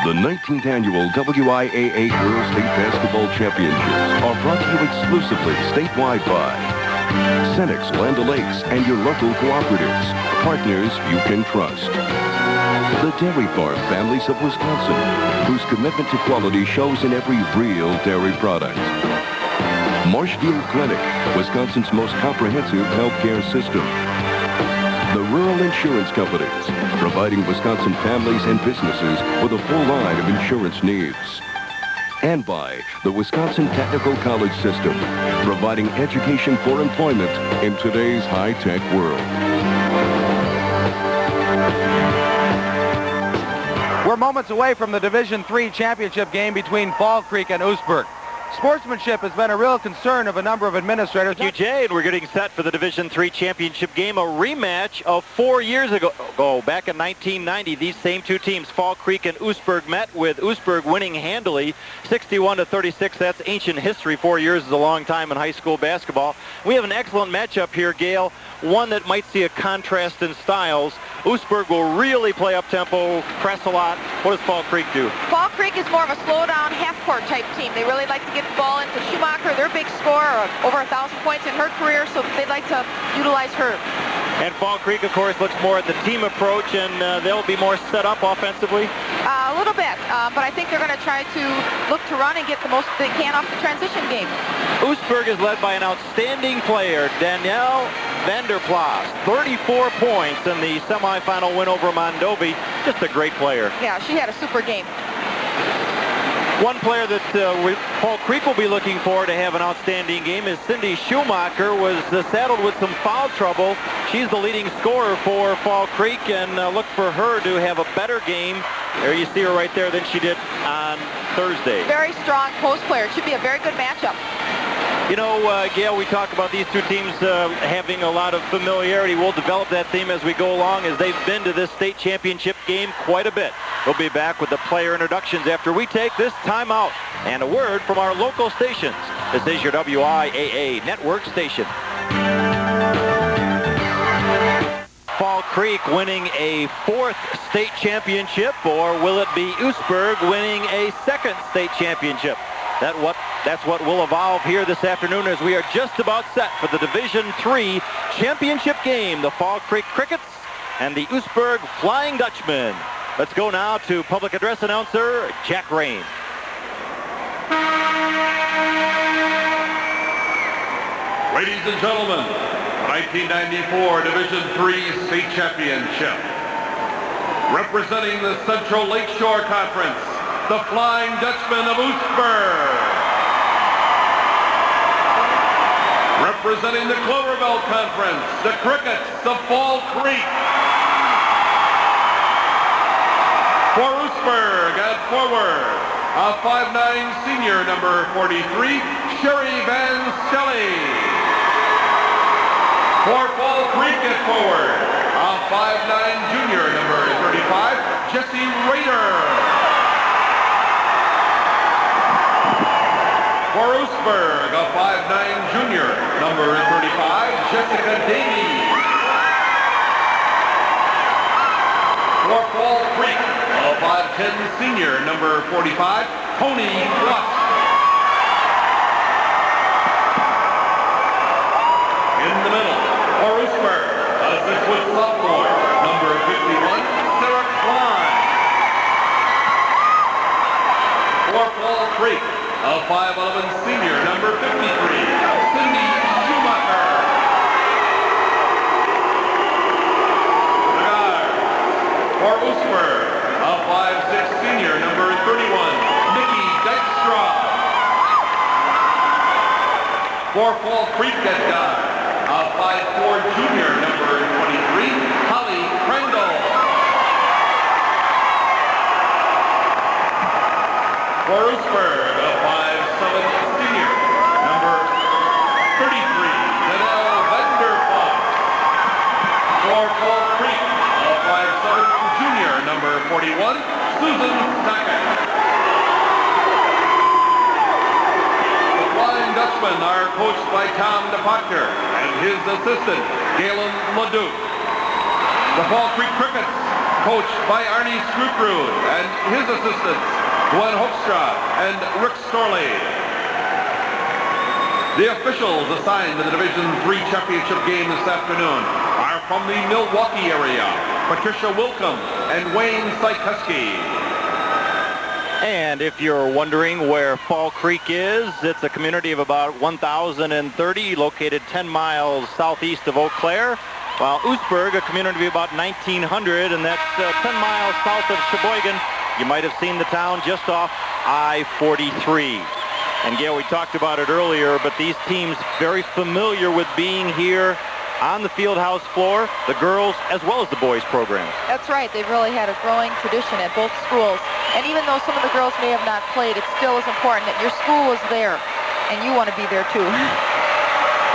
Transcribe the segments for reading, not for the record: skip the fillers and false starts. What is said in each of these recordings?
The 19th annual WIAA Girls State Basketball Championships are brought to you exclusively statewide by Cenex Land O'Lakes and your local cooperatives, partners you can trust. The Dairy Farm Families of Wisconsin, whose commitment to quality shows in every real dairy product. Marshfield Clinic, Wisconsin's most comprehensive healthcare system. The Rural Insurance Companies, providing Wisconsin families and businesses with a full line of insurance needs. And by the Wisconsin Technical College System, providing education for employment in today's high-tech world. We're moments away from the Division III championship game between Fall Creek and Oostburg. Sportsmanship has been a real concern of a number of administrators. Jay, and we're getting set for the Division III championship game, a rematch of 4 years ago. Back in 1990, these same two teams, Fall Creek and Oostburg, met, with Oostburg winning handily 61-36. That's ancient history. 4 years is a long time in high school basketball. We have an excellent matchup here, Gail, one that might see a contrast in styles. Oostburg will really play up-tempo, press a lot. What does Fall Creek do? Fall Creek is more of a slow-down, half-court type team. They really like to get the ball into Schumacher, their big scorer, over 1,000 points in her career, so they'd like to utilize her. And Fall Creek, of course, looks more at the team approach, and they'll be more set up offensively? A little bit, but I think they're going to try to look to run and get the most they can off the transition game. Oostburg is led by an outstanding player, Danielle Vanderplas. 34 points in the semifinal win over Mondovi. Just a great player. Yeah, she had a super game. One player that Fall Creek will be looking for to have an outstanding game is Cindy Schumacher. Was saddled with some foul trouble. She's the leading scorer for Fall Creek, and look for her to have a better game. There you see her right there than she did on Thursday. Very strong post player. It should be a very good matchup. You know, Gail, we talk about these two teams having a lot of familiarity. We'll develop that theme as we go along, as they've been to this state championship game quite a bit. We'll be back with the player introductions after we take this timeout and a word from our local stations. This is your WIAA network station. Fall Creek winning a 4th state championship, or will it be Oostburg winning a 2nd state championship? That's what will evolve here this afternoon, as we are just about set for the Division III championship game, the Fall Creek Crickets and the Oostburg Flying Dutchmen. Let's go now to public address announcer Jack Rain. Ladies and gentlemen, 1994 Division III state championship. Representing the Central Lakeshore Conference, the Flying Dutchmen of Oostburg. Representing the Clover Belt Conference, the Crickets of Fall Creek. For Oostburg at forward, a 5'9" senior, number 43, Sherry Van Stelly. For Fall Creek at forward, a 5'9" junior, number 35, Jessie Rader. For Oostburg, a 5'9" junior, number 35, Jessica Davies. For Fall Creek, a 5'10" senior, number 45, Tony Fluss. In the middle, for Oostburg, a 6-foot sophomore, number 51, Sarah Klein. For Fall Creek, a 5'11" senior, number 53, Cindy Schumacher. The guard, for Oostburg, a 5'6" senior, number 31, Nikki Dykstra. For Fall Creek at guard, a 5'4" junior, number 23, Holly Krengle. For Oostburg, a 5'7" senior, number 33, Janelle Vanderplas. For Fall Creek, a 5'7" junior, number 41, Susan Sackett. The Flying Dutchmen are coached by Tom DePachter and his assistant, Galen LeDuc. The Fall Creek Crickets coached by Arnie Skrupkrud and his assistants, Glenn Hoekstra and Rick Storley. The officials assigned to the Division III championship game this afternoon are from the Milwaukee area, Patricia Wilkham and Wayne Sykuski. And if you're wondering where Fall Creek is, it's a community of about 1,030, located 10 miles southeast of Eau Claire, while Oostburg, a community of about 1,900, and that's 10 miles south of Sheboygan. You might have seen the town just off I-43. And Gail, we talked about it earlier, but these teams very familiar with being here on the field house floor, the girls as well as the boys programs. That's right. They've really had a growing tradition at both schools. And even though some of the girls may have not played, it still is important that your school is there, and you want to be there too.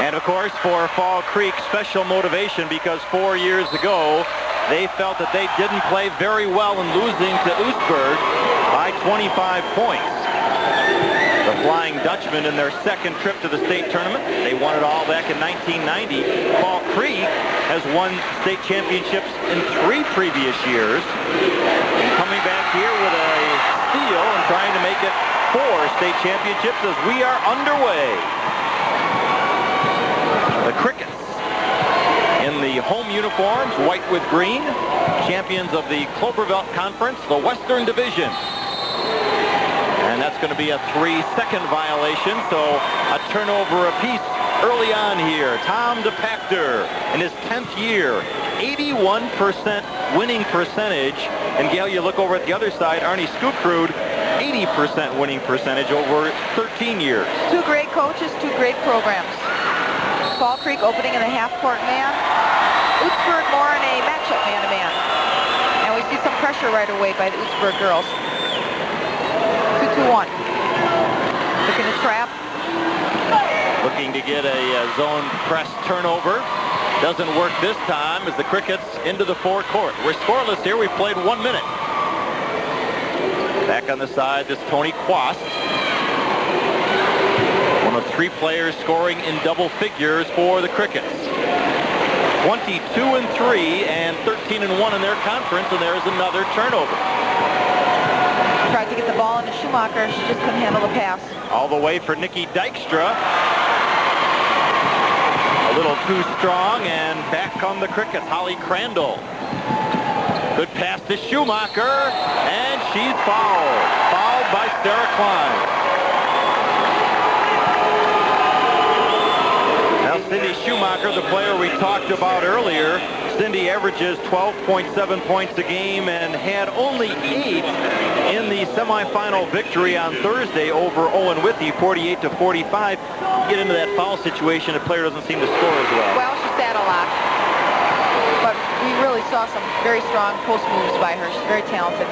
And of course, for Fall Creek, special motivation, because 4 years ago, they felt that they didn't play very well in losing to Oostburg by 25 points. The Flying Dutchman in their second trip to the state tournament. They won it all back in 1990. Fall Creek has won state championships in 3 previous years. And coming back here with a steal and trying to make it 4 state championships as we are underway. The Crickets in the home uniforms, white with green, champions of the Clovervelt Conference, the Western Division. And that's going to be a 3-second violation, so a turnover apiece early on here. Tom DePactor in his 10th year, 81% winning percentage. And Gail, you look over at the other side, Arnie Skrupkrud, 80% winning percentage over 13 years. 2 great coaches, 2 great programs. Fall Creek opening in a half-court man. Oostburg more in a matchup man-to-man. And we see some pressure right away by the Oostburg girls. 2-2-1. Looking to trap. Looking to get a zone press turnover. Doesn't work this time as the Crickets into the forecourt. We're scoreless here. We've played 1 minute. Back on the side, this Tony Quast. One of 3 players scoring in double figures for the Crickets. 22-3 and 13-1 in their conference, and there's another turnover. Tried to get the ball into Schumacher. She just couldn't handle the pass. All the way for Nikki Dykstra. A little too strong, and back on the Crickets, Holly Crandall. Good pass to Schumacher, and she's fouled. Fouled by Sarah Klein. Now Cindy Schumacher, the player we talked about earlier, Cindy averages 12.7 points a game and had only 8 in the semifinal victory on Thursday over Owen Withey, 48-45. Get into that foul situation, the player doesn't seem to score as well. Well, she sat a lot. But we really saw some very strong post moves by her. She's very talented.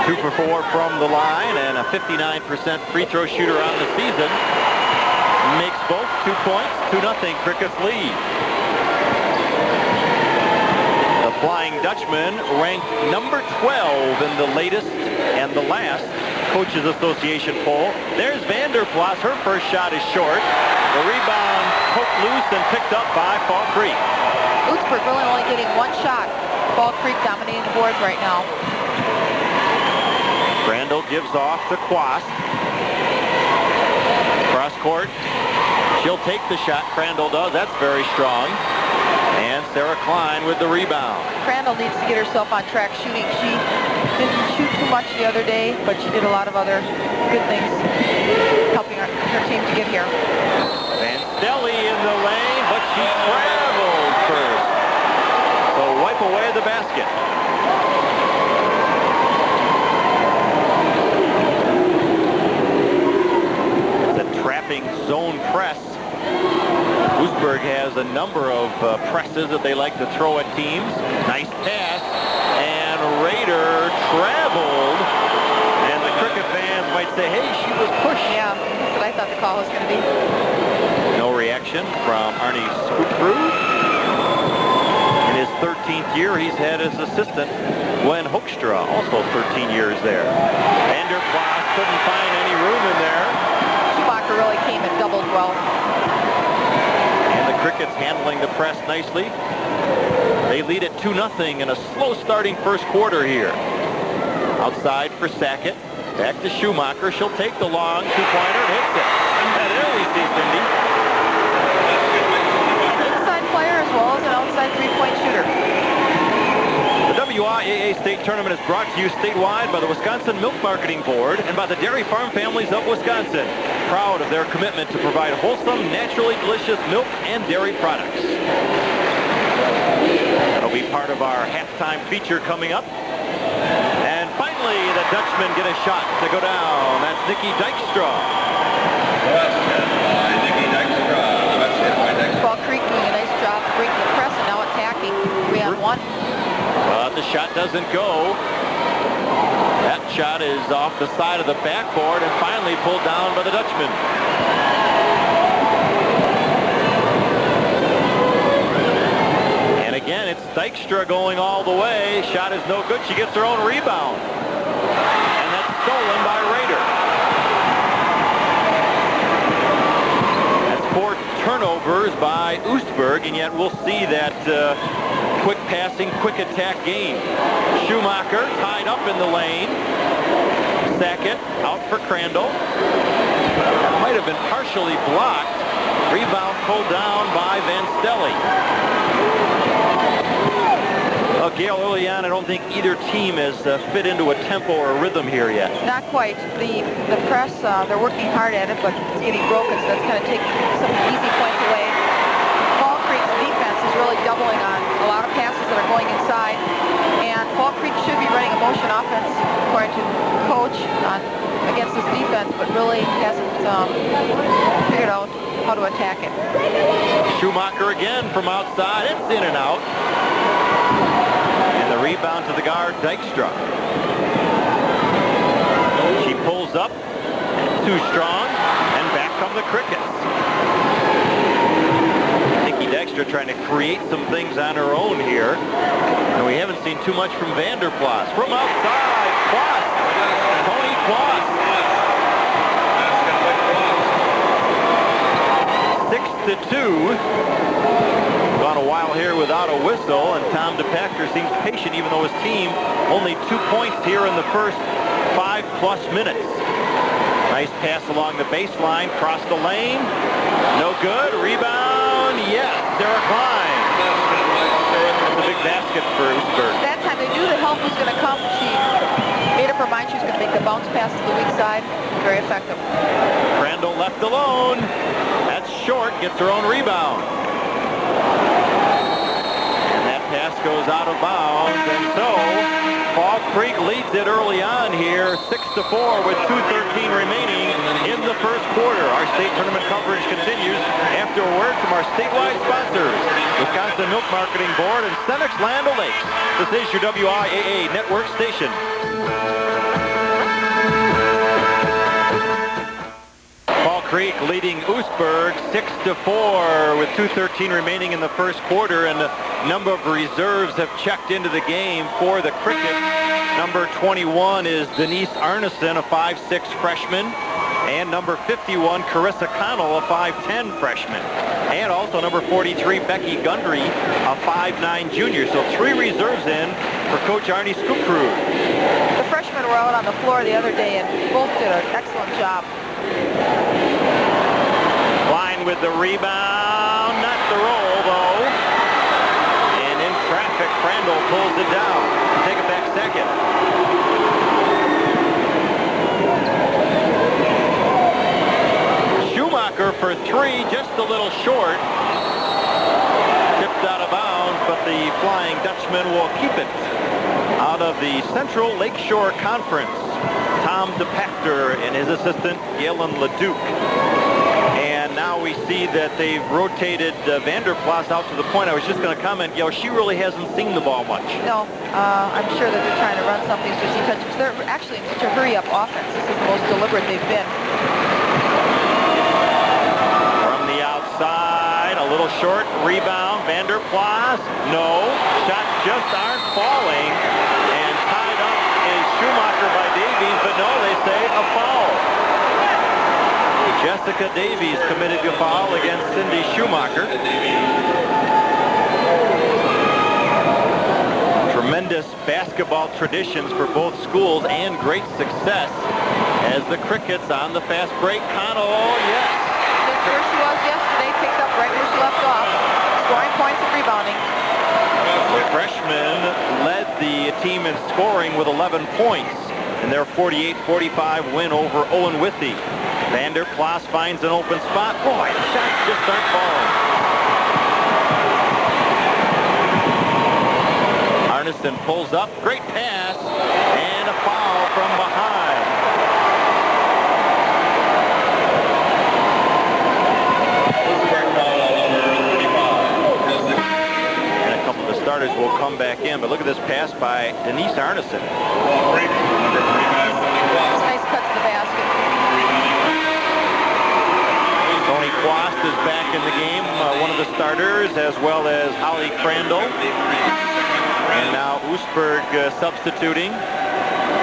2 for 4 from the line and a 59% free throw shooter on the season. Makes both 2 points, 2-0 Crickets lead. The Flying Dutchman ranked number 12 in the latest and the last Coaches Association poll. There's Vanderplas. Her first shot is short. The rebound poked loose and picked up by Fall Creek. Oostburg really only getting 1 shot. Fall Creek dominating the boards right now. Crandall gives off to Quast. Cross court. She'll take the shot. Crandall does. That's very strong. And Sarah Klein with the rebound. Crandall needs to get herself on track shooting. She didn't shoot too much the other day, but she did a lot of other good things helping her team to get here. Van Stelly in the lane, but she traveled first. So wipe away the basket. The trapping zone press. Oostburg has a number of presses that they like to throw at teams. Nice pass, and Rader traveled, and the Cricket fans might say, hey, she was pushed. Yeah, that's what I thought the call was going to be. No reaction from Arnie Skrupkrud. In his 13th year, he's had his assistant, Glenn Hoekstra, also 13 years there. Vanderplas couldn't find any room in there. Schumacher really came and doubled well. Crickets handling the press nicely. They lead it 2-0 in a slow starting first quarter here. Outside for Sackett. Back to Schumacher. She'll take the long two-pointer and hits it. And there we see Cindy. Inside player as well as an outside three-point shooter. The WIAA State Tournament is brought to you statewide by the Wisconsin Milk Marketing Board and by the Dairy Farm Families of Wisconsin, proud of their commitment to provide wholesome, naturally delicious milk and dairy products. That'll be part of our halftime feature coming up. And finally, the Dutchmen get a shot to go down. That's Nikki Dykstra. Fall Creek doing a nice job breaking the press and now attacking 3-on-1. But the shot doesn't go. That shot is off the side of the backboard and finally pulled down by the Dutchman. And again, it's Dykstra going all the way. Shot is no good. She gets her own rebound. And that's stolen by Rader. That's 4 turnovers by Oostburg, and yet we'll see that quick passing, quick attack game. Schumacher tied up in the lane. Sackett out for Crandall. That might have been partially blocked. Rebound pulled down by Van Stelly. Well, Gail, early on, I don't think either team has fit into a tempo or a rhythm here yet. Not quite. The press, they're working hard at it, but it's getting broken, so that's kind of taking some easy points away. Fall Creek's defense is really doubling on a lot of passes that are going inside, and Fall Creek should be running a motion offense, according to coach, against this defense, but really hasn't figured out how to attack it. Schumacher again from outside. It's in and out. And the rebound to the guard, Dykstra. She pulls up, too strong, and back come the Crickets. Nikki Dykstra trying to create some things on her own here. And we haven't seen too much from Vanderplas. From outside, Kloss. Tony Kloss. 6-2. Gone a while here without a whistle, and Tom DePachter seems patient even though his team only 2 points here in the first 5+ minutes. Nice pass along the baseline, cross the lane. No good. Rebound. Yes, Sarah Klein. That's a big basket for Oostburg. That time they knew the help was going to come. She made up her mind she was going to make the bounce pass to the weak side. Very effective. Crandall left alone. That's short. Gets her own rebound. And that pass goes out of bounds. And so Fall Creek leads it early on here, 6-4 with 2:13 remaining in the first quarter. Our state tournament coverage continues after a word from our statewide sponsors, Wisconsin Milk Marketing Board and Senex Land O'Lakes. This is your WIAA network station. Fall Creek leading Oostburg 6-4 with 2:13 remaining in the first quarter, and a number of reserves have checked into the game for the Crickets. Number 21 is Denise Arneson, a 5'6" freshman, and number 51, Carissa Connell, a 5'10" freshman, and also number 43, Becky Gundry, a 5'9" junior. So 3 reserves in for Coach Arnie Scoopcrew. The freshmen were out on the floor the other day, and both did an excellent job. Klein with the rebound, not the roll though. And in traffic, Crandall pulls it down. Take it back second. Schumacher for 3, just a little short. Tipped out of bounds, but the Flying Dutchman will keep it. Out of the Central Lakeshore Conference, Tom DePachter and his assistant, Galen LeDuc. And now we see that they've rotated Vanderplas out to the point. I was just going to comment, she really hasn't seen the ball much. No, I'm sure that they're trying to run something so she touches. They're actually in such a hurry-up offense. This is the most deliberate they've been. From the outside, a little short rebound. Vanderplas, no. Shots just aren't falling. And tied up is Schumacher by Davies, but no, they say a foul. Jessica Davies committed a foul against Cindy Schumacher. Tremendous basketball traditions for both schools and great success as the Crickets on the fast break. Connell, yes. Just where she was yesterday, picked up right where she left off. Scoring points and rebounding. The freshman led the team in scoring with 11 points in their 48-45 win over Owen Withey. Vander Plas finds an open spot. Boy, the shots just aren't falling. Arneson pulls up, great pass, and a foul from behind. And a couple of the starters will come back in, but look at this pass by Denise Arneson. Nice cut to the basket. Tony Quast is back in the game, one of the starters, as well as Holly Crandall. And now Oostburg substituting.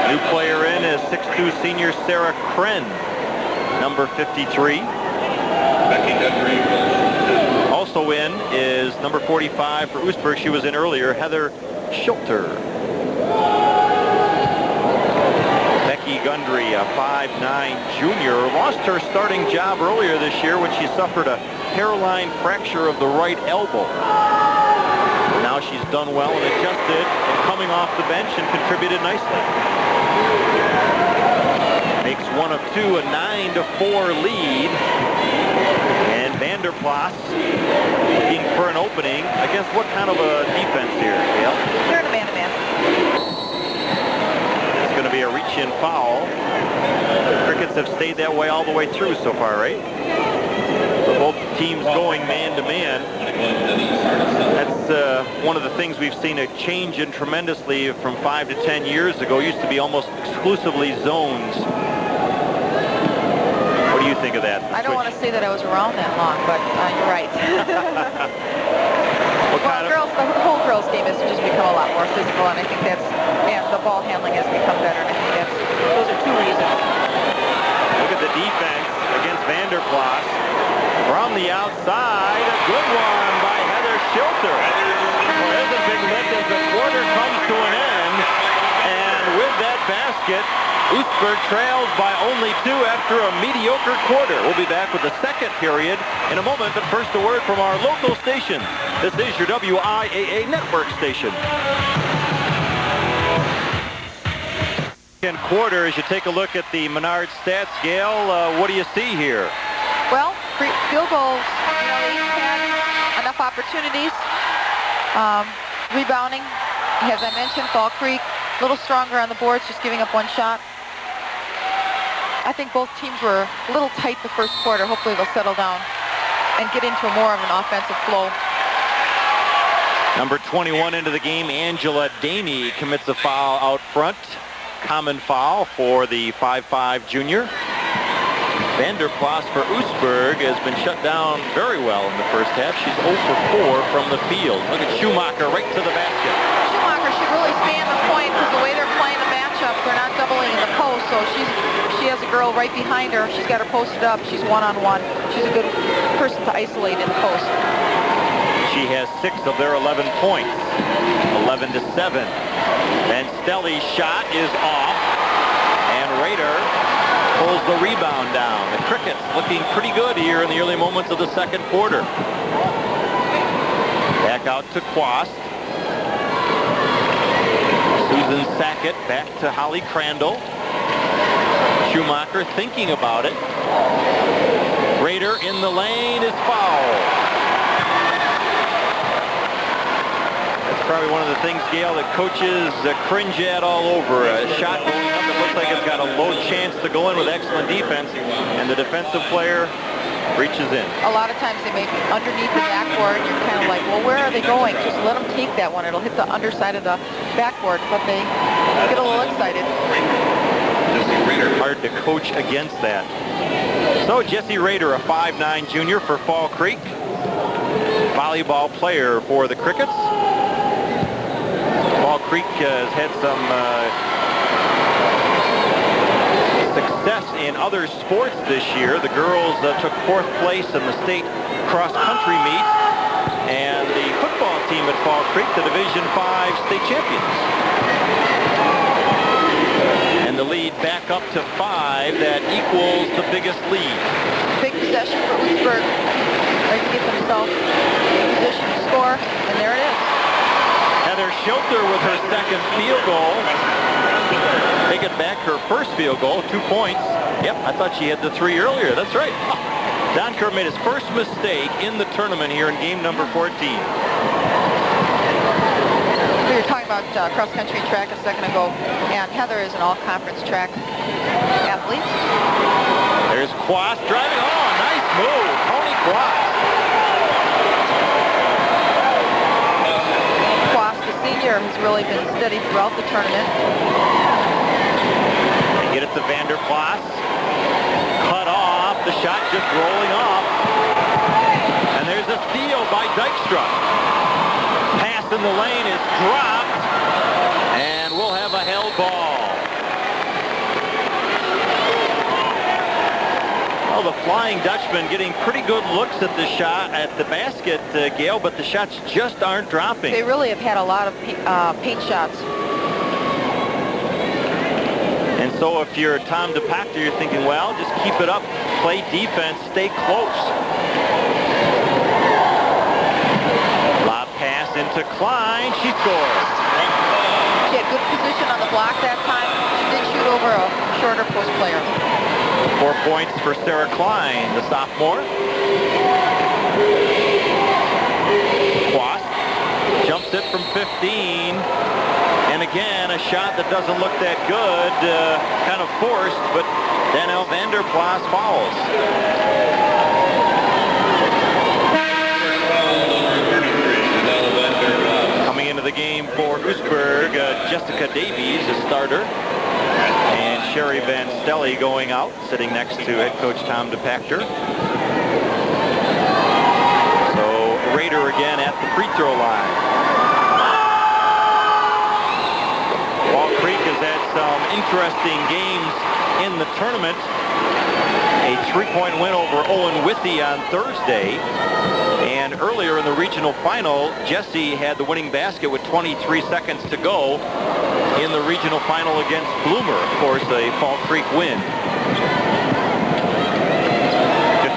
New player in is 6'2" senior Sarah Kren, number 53. Also in is number 45 for Oostburg. She was in earlier, Heather Schulter. Becky Gundry, a 5'9" junior, lost her starting job earlier this year when she suffered a hairline fracture of the right elbow. Now she's done well and adjusted and coming off the bench and contributed nicely. Makes one of two, a 9-4 lead. And Vander Plas looking for an opening against what kind of a defense here, Gail? They're in a man-to-man. It's going to be a reach-in foul. The Crickets have stayed that way all the way through so far, right? So both teams going man-to-man. That's one of the things we've seen a change in tremendously from 5 to 10 years ago. It used to be almost exclusively zones. What do you think of that? I don't want to say that I was around that long, but you're right. The whole girls game has just become a lot more physical, and I think that's, and the ball handling has become better, and I think those are two reasons. Look at the defense against Vander Plas. From the outside, a good one by Heather Schulter. Well, there's a big lift as the quarter comes to an end. And with that basket, Oostburg trails by only 2 after a mediocre quarter. We'll be back with the second period in a moment, but first a word from our local station. This is your WIAA network station. Second quarter, as you take a look at the Menard stats, Gail, what do you see here? Well, field goals, they each had enough opportunities. Rebounding, as I mentioned, Fall Creek, a little stronger on the boards, just giving up one shot. I think both teams were a little tight the first quarter. Hopefully they'll settle down and get into more of an offensive flow. Number 21 into the game, Angela Daney commits a foul out front. Common foul for the 5'5" junior. Vander Plas for Oostburg has been shut down very well in the first half. She's 0 for 4 from the field. Look at Schumacher right to the basket. Schumacher should really stand the point because the way they're playing the matchup, they're not doubling in the post. So she has a girl right behind her. She's got her posted up. She's one-on-one. She's a good person to isolate in the post. She has 6 of their 11 points, 11-7. Van Stelly's shot is off, and Rader pulls the rebound down. The Crickets looking pretty good here in the early moments of the second quarter. Back out to Quast. Susan Sackett back to Holly Crandall. Schumacher thinking about it. Rader in the lane is fouled. That's probably one of the things, Gail, that coaches cringe at all over. A shot going up that looks like it's got a low chance to go in with excellent defense, and the defensive player reaches in. A lot of times they make underneath the backboard, and you're kind of like, well, where are they going? Just let them take that one. It'll hit the underside of the backboard, but they get a little excited. Hard to coach against that. So Jessie Rader, a 5'9" junior for Fall Creek. Volleyball player for the Crickets. Fall Creek has had some success in other other sports this year. The girls took 4th place in the state cross-country meet. And the football team at Fall Creek, the Division 5 state champions. And the lead back up to 5. That equals the biggest lead. Big possession for Oostburg. Ready to get themselves in position to score, and there it is. Heather Schilter with her 2nd field goal. Taking back her 1st field goal, 2 points. Yep, I thought she had the 3 earlier. That's right. Don Kerr made his first mistake in the tournament here in game number 14. We were talking about cross-country track a second ago, and Heather is an all-conference track athlete. There's Quast driving. Oh, nice move. Tony Quast. Quast, the senior, has really been steady throughout the tournament. They get it to Vander Plas. Cut off. The shot just rolling off. And there's a steal by Dykstra. Pass in the lane is dropped. And we'll have a held ball. Well, the Flying Dutchman getting pretty good looks at the shot, at the basket, Gail, but the shots just aren't dropping. They really have had a lot of paint shots. And so if you're Tom DePactor, you're thinking, well, just keep it up, play defense, stay close. Lob pass into Klein. She scores. She had good position on the block that time. She did shoot over a shorter post player. 4 points for Sarah Klein, the sophomore. Quast jumps it from 15. And again, a shot that doesn't look that good, kind of forced, but Danielle Vander Plas fouls. Coming into the game for Oostburg, Jessica Davies, a starter, and Sherry Van Stelly going out, sitting next to head coach Tom DePactor. So Rader again at the free throw line. Fall Creek has had some interesting games in the tournament. A 3-point win over Owen Withey on Thursday. And earlier in the regional final, Jesse had the winning basket with 23 seconds to go in the regional final against Bloomer. Of course, a Fall Creek win.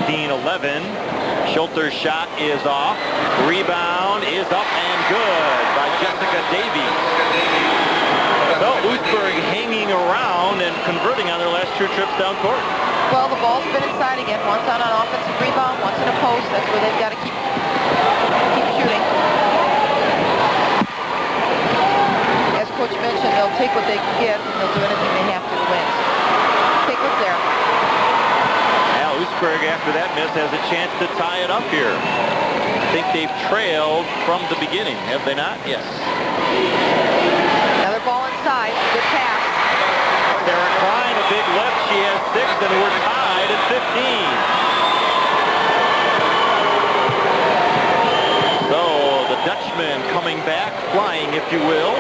15-11. Schilter's shot is off. Rebound is up and good by Jessica Davies. So Oostburg hanging around and converting on their last 2 trips down court. Well, the ball's been inside again. Once on an offensive rebound, once in a post. That's where they've got to keep shooting. As Coach mentioned, they'll take what they can get, and they'll do anything they have to win. Take what's there. Now Oostburg, after that miss, has a chance to tie it up here. I think they've trailed from the beginning, have they not? Yes. Another ball inside. Good pass. Sarah Klein, a big lift. She has 6, and we're tied at 15. So the Dutchman coming back, flying, if you will.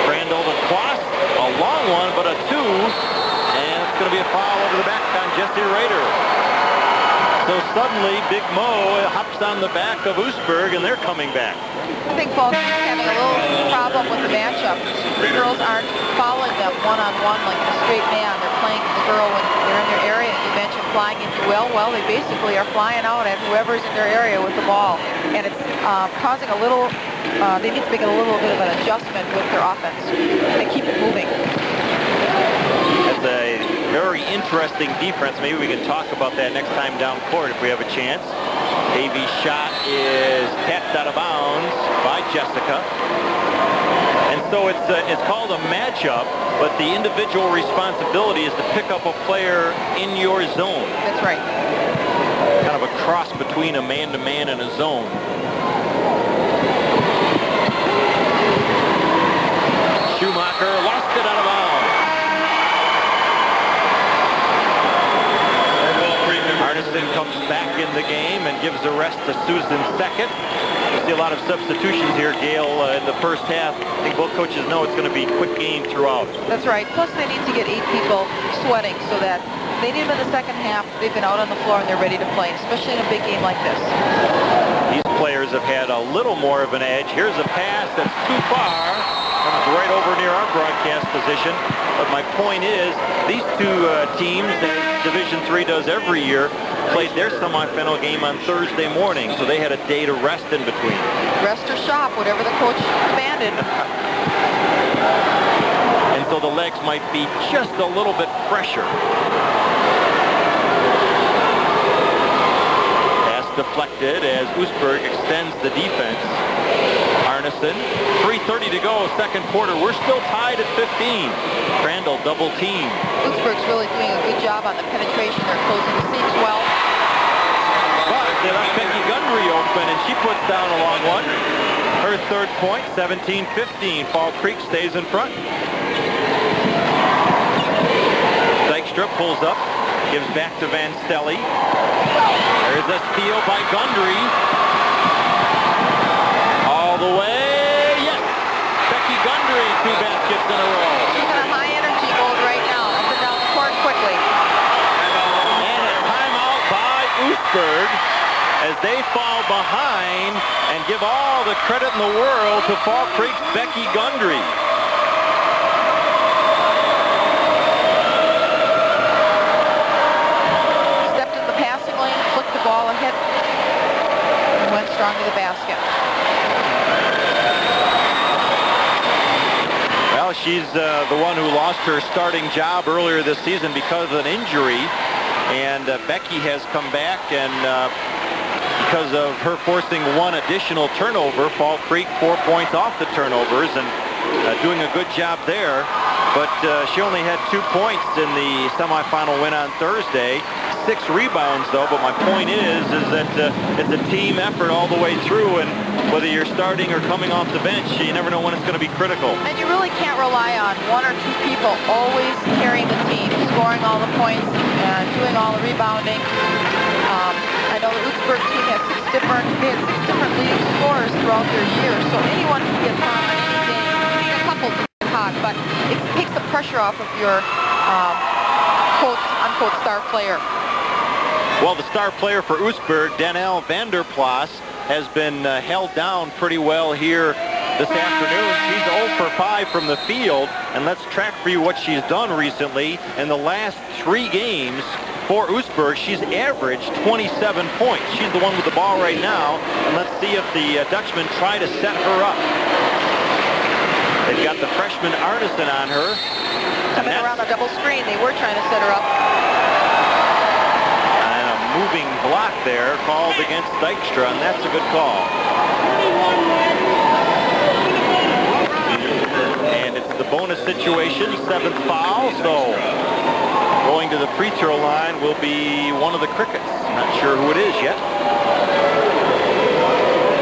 Randall to Quast, a long one, but a 2. And it's going to be a foul over the back on Jesse Rader. So suddenly, Big Mo hops on the back of Oostburg, and they're coming back. I think Fall Creek is having a little problem with the matchup. The girls aren't following them one-on-one like in a straight man. They're playing the girl when they're in their area. You mentioned flying, if you will. Well, they basically are flying out at whoever's in their area with the ball. And it's causing a little, they need to make a little bit of an adjustment with their offense and keep it moving. That's a very interesting defense. Maybe we can talk about that next time down court if we have a chance. Davies' shot is tapped out of bounds by Jessica. And so it's called a matchup, but the individual responsibility is to pick up a player in your zone. That's right. Kind of a cross between a man-to-man and a zone. Schumacher lost it out of bounds. Arneson comes back in the game and gives the rest to Susan second. You see a lot of substitutions here, Gail, in the first half. I think both coaches know it's going to be quick game throughout. That's right. Plus, they need to get 8 people sweating so that they need them in the second half. They've been out on the floor and they're ready to play, especially in a big game like this. These players have had a little more of an edge. Here's a pass that's too far. Comes right over near our broadcast position. But my point is, these two teams that Division III does every year played their semifinal game on Thursday morning, so they had a day to rest in between. Rest or shop, whatever the coach commanded. And so the legs might be just a little bit fresher. Pass deflected as Oostburg extends the defense. Arneson, 3:30 to go, second quarter. We're still tied at 15. Crandall double team. Oostburg's really doing a good job on the penetration. They're closing the seams well. But they left Becky Gundry open, and she puts down a long one. Her third point, 17-15. Fall Creek stays in front. Dykstra pulls up, gives back to Van Stelly. There's a steal by Gundry. All the way, yes! Becky Gundry, 2 baskets in a row. She's in a high-energy mode right now, up and down the court quickly. And a timeout by Oostburg as they fall behind and give all the credit in the world to Fall Creek's Becky Gundry. Stepped in the passing lane, flicked the ball ahead, and went strong to the basket. Well, she's the one who lost her starting job earlier this season because of an injury. And Becky has come back, and because of her forcing 1 additional turnover, Fall Creek 4 points off the turnovers, and doing a good job there. But she only had 2 points in the semifinal win on Thursday. 6 rebounds, though. But my point is that it's a team effort all the way through, and whether you're starting or coming off the bench, you never know when it's going to be critical. And you really can't rely on 1 or 2 people always carrying the team, scoring all the points, and doing all the rebounding. I know the Oostburg team has 6 different leading scorers throughout their year, so anyone can get hot on any game. A couple can get hot, but it takes the pressure off of your quote-unquote star player. Well, the star player for Oostburg, Danelle Vanderplas, has been held down pretty well here this afternoon. She's 0 for 5 from the field, and let's track for you what she's done recently. In the last 3 games for Oostburg, she's averaged 27 points. She's the one with the ball right now, and let's see if the Dutchmen try to set her up. They've got the freshman Arneson on her. Coming around a double screen, they were trying to set her up. Moving block there called against Dykstra, and that's a good call. And it's the bonus situation, 7th foul, so going to the free throw line will be one of the Crickets. Not sure who it is yet.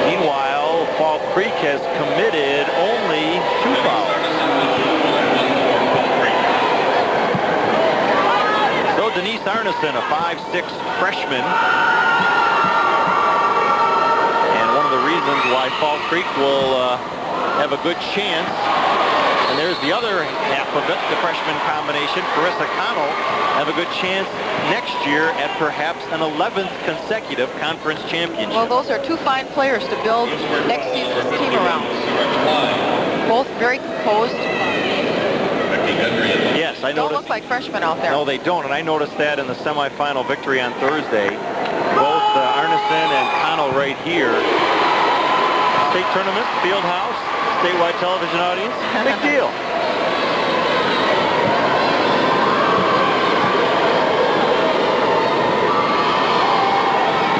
Meanwhile, Fall Creek has committed only 2 fouls. Denise Arneson, a 5'6" freshman. And one of the reasons why Fall Creek will have a good chance. And there's the other half of it, the freshman combination. Carissa Connell have a good chance next year at perhaps an 11th consecutive conference championship. Well, those are 2 fine players to build next season's team around. Both very composed. Yes, I noticed. Don't look like freshmen out there. No, they don't, and I noticed that in the semifinal victory on Thursday. Both Arneson and Connell right here. State tournament, field house, statewide television audience, big deal.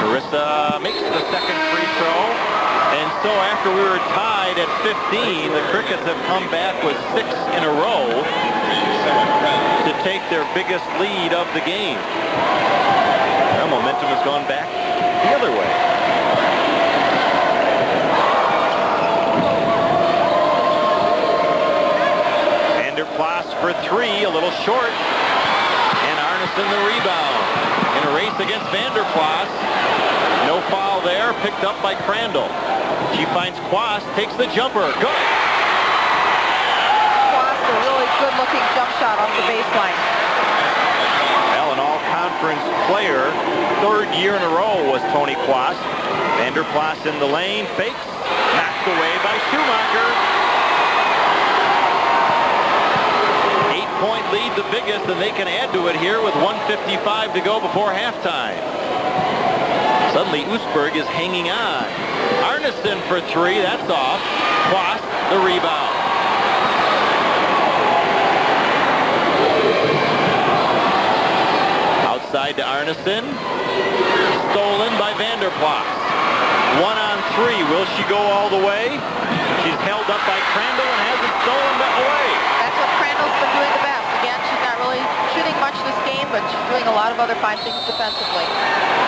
Carissa makes the second free throw. And so after we were tied at 15, the Crickets have come back with 6 in a row to take their biggest lead of the game. Now momentum has gone back the other way. Vanderplas for 3, a little short. And Arneson the rebound. In a race against Vanderplas. No foul there, picked up by Crandall. She finds Quast, takes the jumper. Good. Quast, a really good-looking jump shot off the baseline. Well, an all-conference player, third year in a row was Tony Quast. Vanderplas in the lane, fakes, knocked away by Schumacher. 8-point lead, the biggest, and they can add to it here with 1:55 to go before halftime. Suddenly, Oostburg is hanging on. Arneson for three, that's off. Quast, the rebound. Outside to Arneson. Stolen by Vanderplas. 1-on-3. Will she go all the way? She's held up by Crandall and has it stolen away. That's what Crandall's been doing the best. Again, she's not really shooting much this game, but she's doing a lot of other fine things defensively.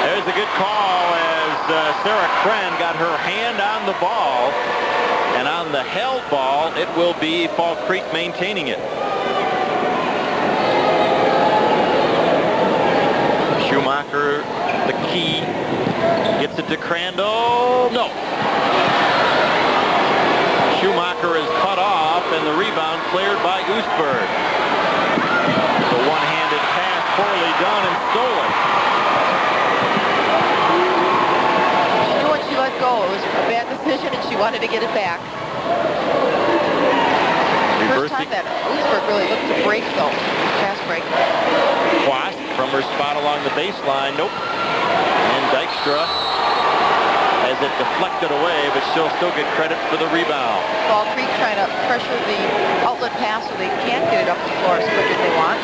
There's a good call as Sarah Kren got her hand on the ball. And on the held ball, it will be Fall Creek maintaining it. Schumacher, the key, gets it to Crandall. No. Schumacher is cut off, and the rebound cleared by Oostburg. The one-handed pass poorly done and stolen. She knew when she let go. It was a bad decision, and she wanted to get it back. First time that Oostburg really looked to break, though. Fast break. Quast from her spot along the baseline. Nope. And Dykstra has it deflected away, but she'll still get credit for the rebound. Fall Creek trying to pressure the outlet pass so they can't get it up the floor as quick as they want.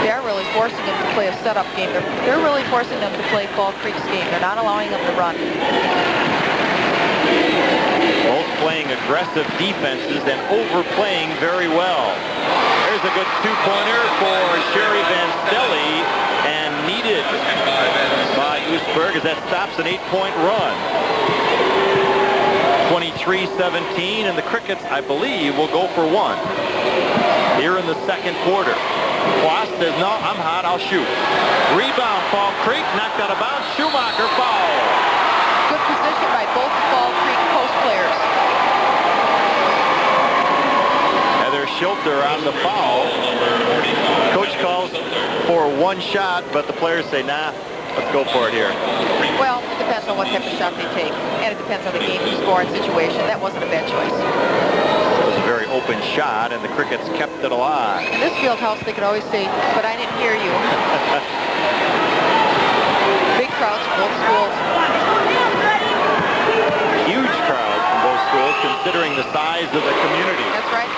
They're really forcing them to play a setup game. They're really forcing them to play Fall Creek's game. They're not allowing them to run. Both playing aggressive defenses and overplaying very well. There's a good two-pointer for Sherry Van Stelly, and needed by Oostburg as that stops an 8-point run. 23-17, and the Crickets, I believe, will go for one here in the second quarter. Quast says, no, I'm hot, I'll shoot. Rebound, Fall Creek, knocked out of bounds. Schumacher foul. Good position by both Fall Creek post players. Heather Schilter on the foul. Coach calls for one shot, but the players say, nah, let's go for it here. Well, it depends on what type of shot they take, and it depends on the game scoring situation. That wasn't a bad choice. It was a very open shot, and the Crickets kept it alive. In this field house, they could always say, but I didn't hear you. Big crowds from both schools. Huge crowds from both schools, considering the size of the community. That's right.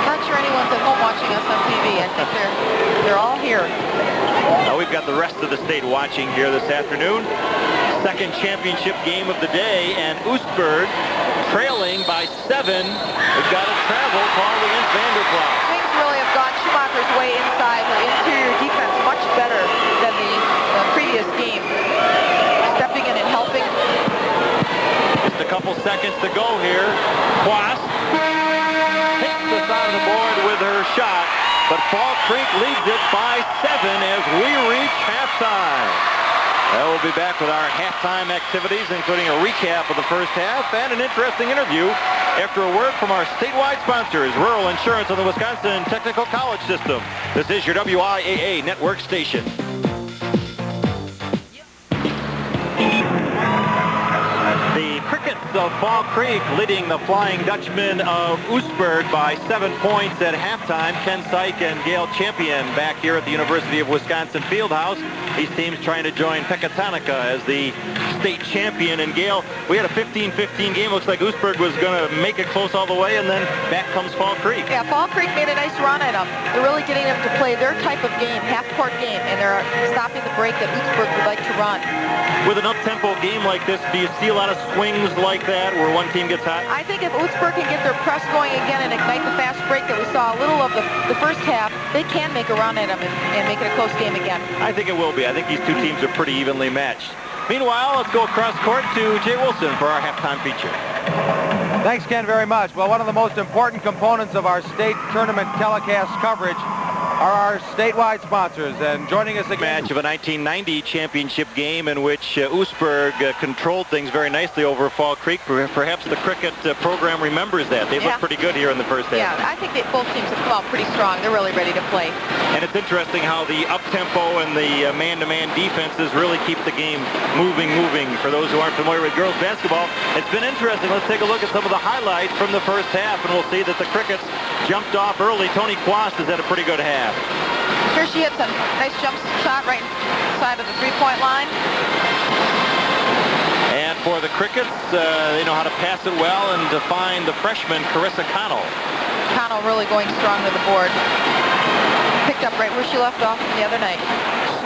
I'm not sure anyone's at home watching us on TV. I think they're all here. Now we've got the rest of the state watching here this afternoon. Second championship game of the day, and Oostburg trailing by 7. They've got a travel called against Vanderplas. Things really have gone Schumacher's way inside. Her interior defense much better than the previous game. Stepping in and helping. Just a couple seconds to go here. Quast takes this on the board with her shot, but Fall Creek leads it by 7 as we reach halftime. We'll be back with our halftime activities, including a recap of the first half and an interesting interview after a word from our statewide sponsors, Rural Insurance on the Wisconsin Technical College System. This is your WIAA network station. The Crickets of Fall Creek leading the Flying Dutchmen of Oostburg by 7 points at halftime. Ken Syke and Gail Champion back here at the University of Wisconsin Fieldhouse. These teams trying to join Pecatonica as the state champion. And Gail, we had a 15-15 game. Looks like Oostburg was going to make it close all the way, and then back comes Fall Creek. Yeah, Fall Creek made a nice run at them. They're really getting them to play their type of game, half-court game, and they're stopping the break that Oostburg would like to run. With an up-tempo game like this, do you see a lot of swings like that where one team gets hot? I think if Oostburg can get their press going again and ignite the fast break that we saw a little of the first half, they can make a run at them and make it a close game again. I think it will be. I think these two teams are pretty evenly matched. Meanwhile, let's go across court to Jay Wilson for our halftime feature. Thanks, Ken, very much. Well, one of the most important components of our state tournament telecast coverage are our statewide sponsors, and joining us again. Match of a 1990 championship game in which Oostburg controlled things very nicely over Fall Creek. Perhaps the cricket program remembers that. They looked pretty good here in the first half. Yeah, I think that both teams have come out pretty strong. They're really ready to play. And it's interesting how the up-tempo and the man-to-man defenses really keep the game moving. For those who aren't familiar with girls basketball, it's been interesting. Let's take a look at some of the highlights from the first half, and we'll see that the Crickets jumped off early. Toni Quast has had a pretty good half. Here she hits a nice jump shot right inside of the three-point line. And for the Crickets, they know how to pass it well and to find the freshman, Carissa Connell. Connell really going strong to the board. Picked up right where she left off the other night.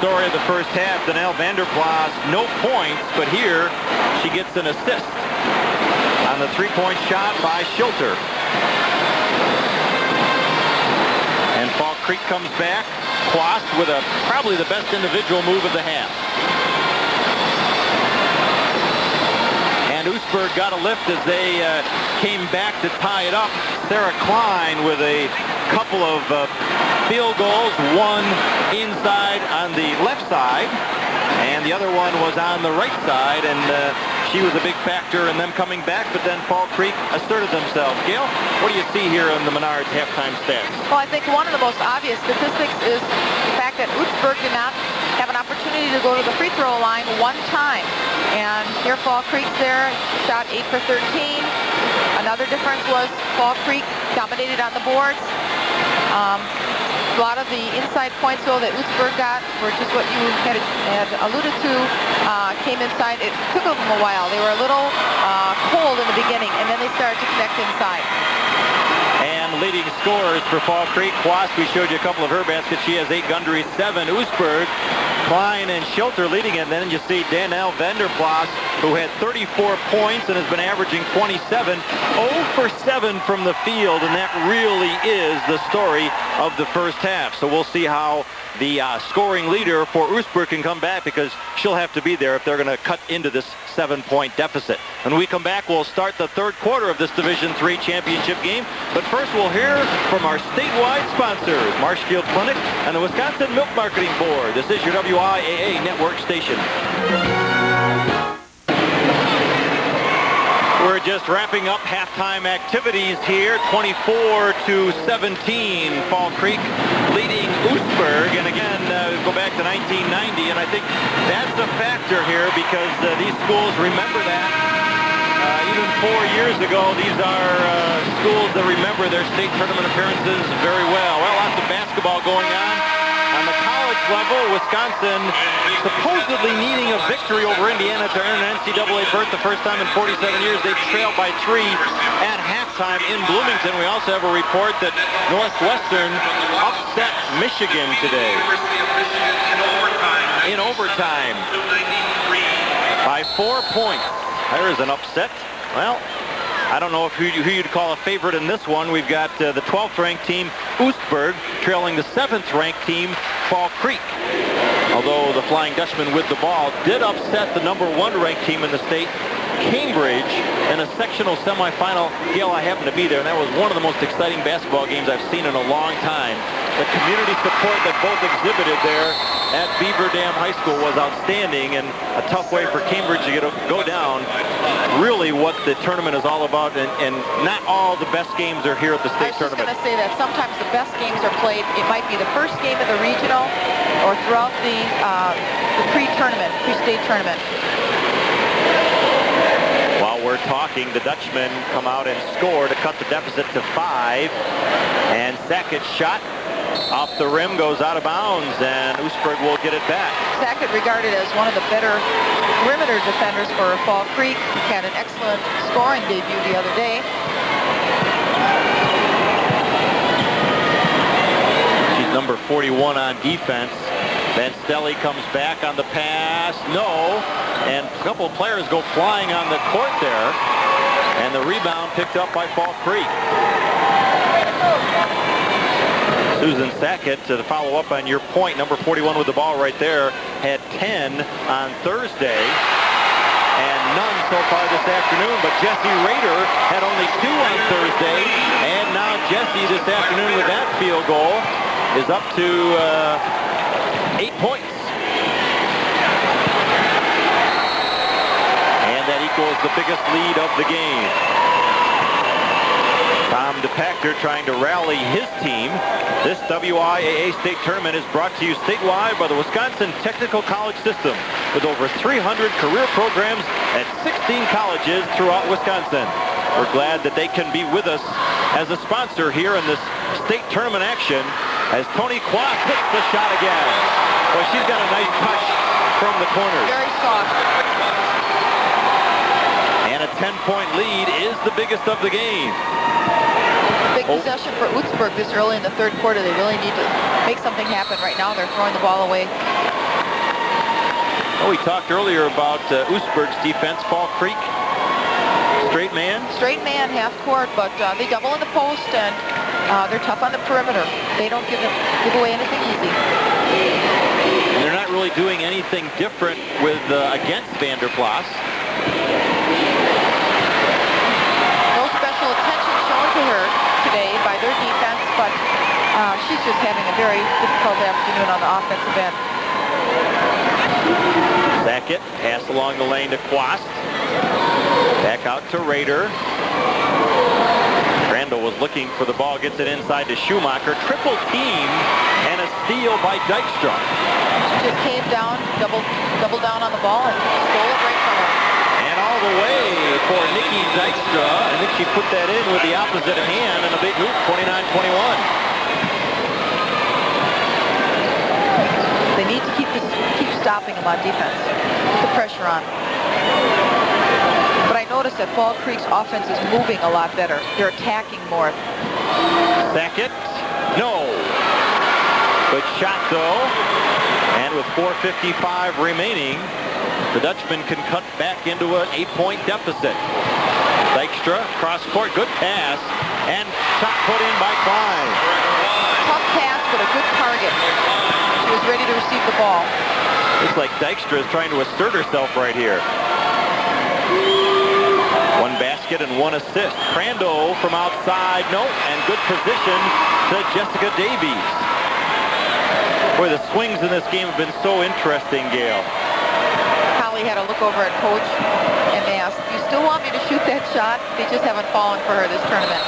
Story of the first half, Danielle Vanderplas, no points, but here she gets an assist on the three-point shot by Schilter. And Fall Creek comes back. Quast with probably the best individual move of the half. And Oostburg got a lift as they came back to tie it up. Sarah Klein with a couple of field goals, one inside on the left side, and the other one was on the right side, and she was a big factor in them coming back, but then Fall Creek asserted themselves. Gail, what do you see here in the Menards halftime stats? Well, I think one of the most obvious statistics is the fact that Oostburg did not have an opportunity to go to the free throw line one time. And here Fall Creek's there, shot 8 for 13. Another difference was Fall Creek dominated on the boards. A lot of the inside points, though, that Oostburg got, which is what you had alluded to, came inside. It took them a while. They were a little cold in the beginning, and then they started to connect inside. And leading scorers for Fall Creek, Quast, we showed you a couple of her baskets. She has 8, Gundry 7. Oostburg, Klein and Schilter leading it. And then you see Danielle Vanderplas, who had 34 points and has been averaging 27. 0 for 7 from the field, and that really is the story of the first half. So we'll see how the scoring leader for Oostburg can come back, because she'll have to be there if they're going to cut into this 7-point deficit. When we come back, we'll start the third quarter of this Division III championship game. But first, we'll hear from our statewide sponsors, Marshfield Clinic and the Wisconsin Milk Marketing Board. This is your WIAA network station. We're just wrapping up halftime activities here. 24-17, Fall Creek leading Oostburg. And again, go back to 1990, and I think that's a factor here, because these schools remember that. Even 4 years ago, these are schools that remember their state tournament appearances very well. Well, lots of basketball going on. On the college level, Wisconsin supposedly needing a victory over Indiana to earn an NCAA berth the first time in 47 years. They've trailed by 3 at halftime in Bloomington. We also have a report that Northwestern upset Michigan today. In overtime. By 4 points. There is an upset. Well, I don't know who you'd call a favorite in this one. We've got the 12th ranked team, Oostburg, trailing the 7th ranked team, Fall Creek. Although the Flying Dutchman with the ball did upset the number 1 ranked team in the state, Cambridge, in a sectional semifinal. Gail, I happened to be there, and that was one of the most exciting basketball games I've seen in a long time. The community support that both exhibited there at Beaver Dam High School was outstanding, and a tough way for Cambridge to go down. Really what the tournament is all about, and not all the best games are here at the state tournament. I was just going to say that sometimes the best games are played. It might be the first game of the regional or throughout the pre-tournament, pre-state tournament. While we're talking, the Dutchmen come out and score to cut the deficit to 5. And Sackett's shot off the rim goes out of bounds, and Oostburg will get it back. Sackett regarded as one of the better perimeter defenders for Fall Creek. He had an excellent scoring debut the other day. She's number 41 on defense. Van Stelly comes back on the pass. No. And a couple of players go flying on the court there. And the rebound picked up by Fall Creek. Susan Sackett, to follow up on your point, number 41 with the ball right there, had 10 on Thursday. And none so far this afternoon. But Jessie Rader had only 2 on Thursday. And now Jessie this afternoon with that field goal. is up to 8 points. And that equals the biggest lead of the game. Tom DePactor trying to rally his team. This WIAA state tournament is brought to you statewide by the Wisconsin Technical College System, with over 300 career programs at 16 colleges throughout Wisconsin. We're glad that they can be with us as a sponsor here in this state tournament action as Tony Quast hits the shot again. Well, she's got a nice touch from the corners. Very soft. And a 10-point lead is the biggest of the game. Big possession for Oostburg this early in the third quarter. They really need to make something happen right now. They're throwing the ball away. Oh, we talked earlier about Oostburg's defense. Fall Creek, straight man. Straight man, half court, but they double in the post, and they're tough on the perimeter. They don't give away anything easy. And they're not really doing anything different with against Vanderplas. No special attention shown to her today by their defense, but she's just having a very difficult afternoon on the offensive end. Sackett, pass along the lane to Quast. Back out to Rader. Randall was looking for the ball, gets it inside to Schumacher. Triple team and a steal by Dykstra. She just came down, double down on the ball, and stole it right from her. And all the way for Nikki Dykstra. I think she put that in with the opposite hand and a big hoop, 29-21. They need to keep stopping them on defense. Put the pressure on. But I noticed that Fall Creek's offense is moving a lot better. They're attacking more. Sackett, no. Good shot though. And with 4:55 remaining, the Dutchman can cut back into an 8-point deficit. Dykstra, cross court, good pass, and shot put in by Klein. Tough pass, but a good target. She was ready to receive the ball. Looks like Dykstra is trying to assert herself right here. One basket and one assist. Crandall from outside, no, and good position to Jessica Davies. Boy, the swings in this game have been so interesting, Gail. Holly had a look over at Coach and asked, "Do you still want me to shoot that shot?" They just haven't fallen for her this tournament.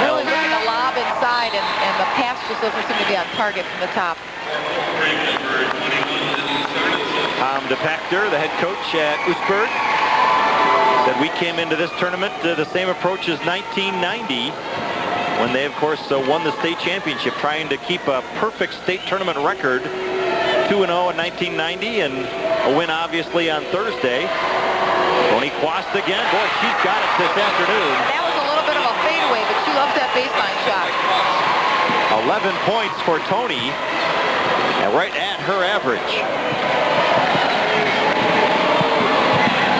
Really looking to lob inside, and the pass just doesn't seem to be on target from the top. Tom DePactor, the head coach at Oostburg, said we came into this tournament the same approach as 1990, when they, of course, won the state championship, trying to keep a perfect state tournament record, 2-0 in 1990, and a win, obviously, on Thursday. Tony Quast again. Boy, she's got it this afternoon. And that was a little bit of a fadeaway, but she loves that baseline shot. 11 points for Tony, and right at her average.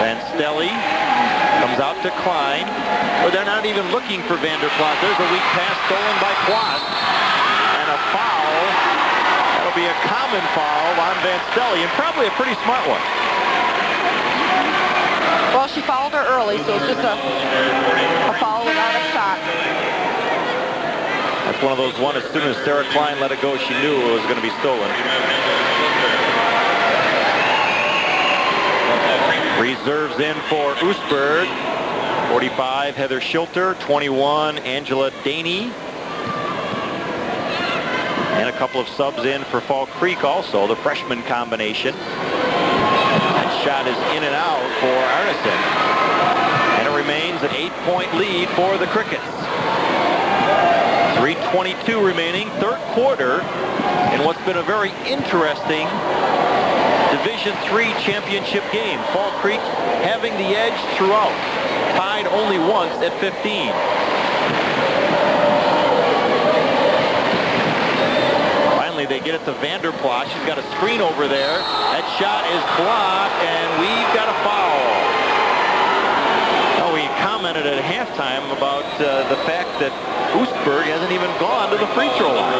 Van Stelly comes out to Klein, but they're not even looking for Vanderplas. There's a weak pass stolen by Quast, and a foul. That'll be a common foul on Van Stelly, and probably a pretty smart one. Well, she fouled her early, so it's just a foul without a shot. That's one of those as soon as Sarah Klein let it go, she knew it was going to be stolen. Reserves in for Oostburg. 45, Heather Schilter. 21, Angela Daney. And a couple of subs in for Fall Creek also, the freshman combination. That shot is in and out for Arneson. And it remains an 8-point lead for the Crickets. 3:22 remaining, third quarter, in what's been a very interesting Division III championship game. Fall Creek having the edge throughout, tied only once at 15. Finally, they get it to Vanderplas. She's got a screen over there. That shot is blocked, and we've got a foul. Now, we commented at halftime about the fact that Oostburg hasn't even gone to the free throw line.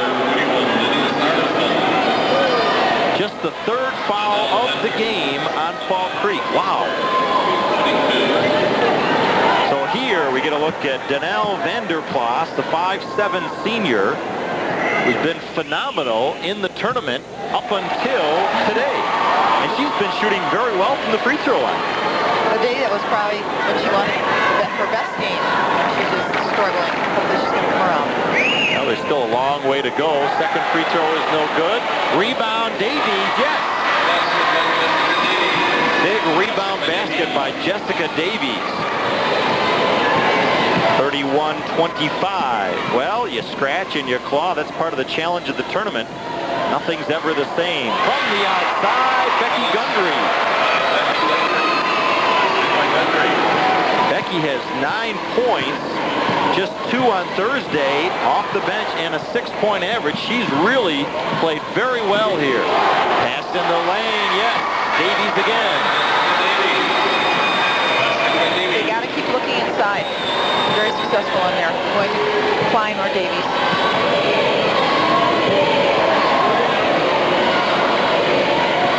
Just the third foul of the game on Fall Creek. Wow. So here we get a look at Danelle Vanderplas, the 5'7" senior. who's been phenomenal in the tournament up until today. And she's been shooting very well from the free throw line. The day that was probably when she won her best game. She's just struggling. Hopefully she's going to come around. Well, there's still a long way to go. Second free throw is no good. Rebound, Davies, yes. Big rebound basket by Jessica Davies. 31-25. Well, you scratch and you claw. That's part of the challenge of the tournament. Nothing's ever the same. From the outside, Becky Gundry. Becky has 9 points, just 2 on Thursday, off the bench, and a 6-point average. She's really played very well here. Pass in the lane, yes. Davies again. They got to keep looking inside. Very successful in there. Going to Klein or Davies.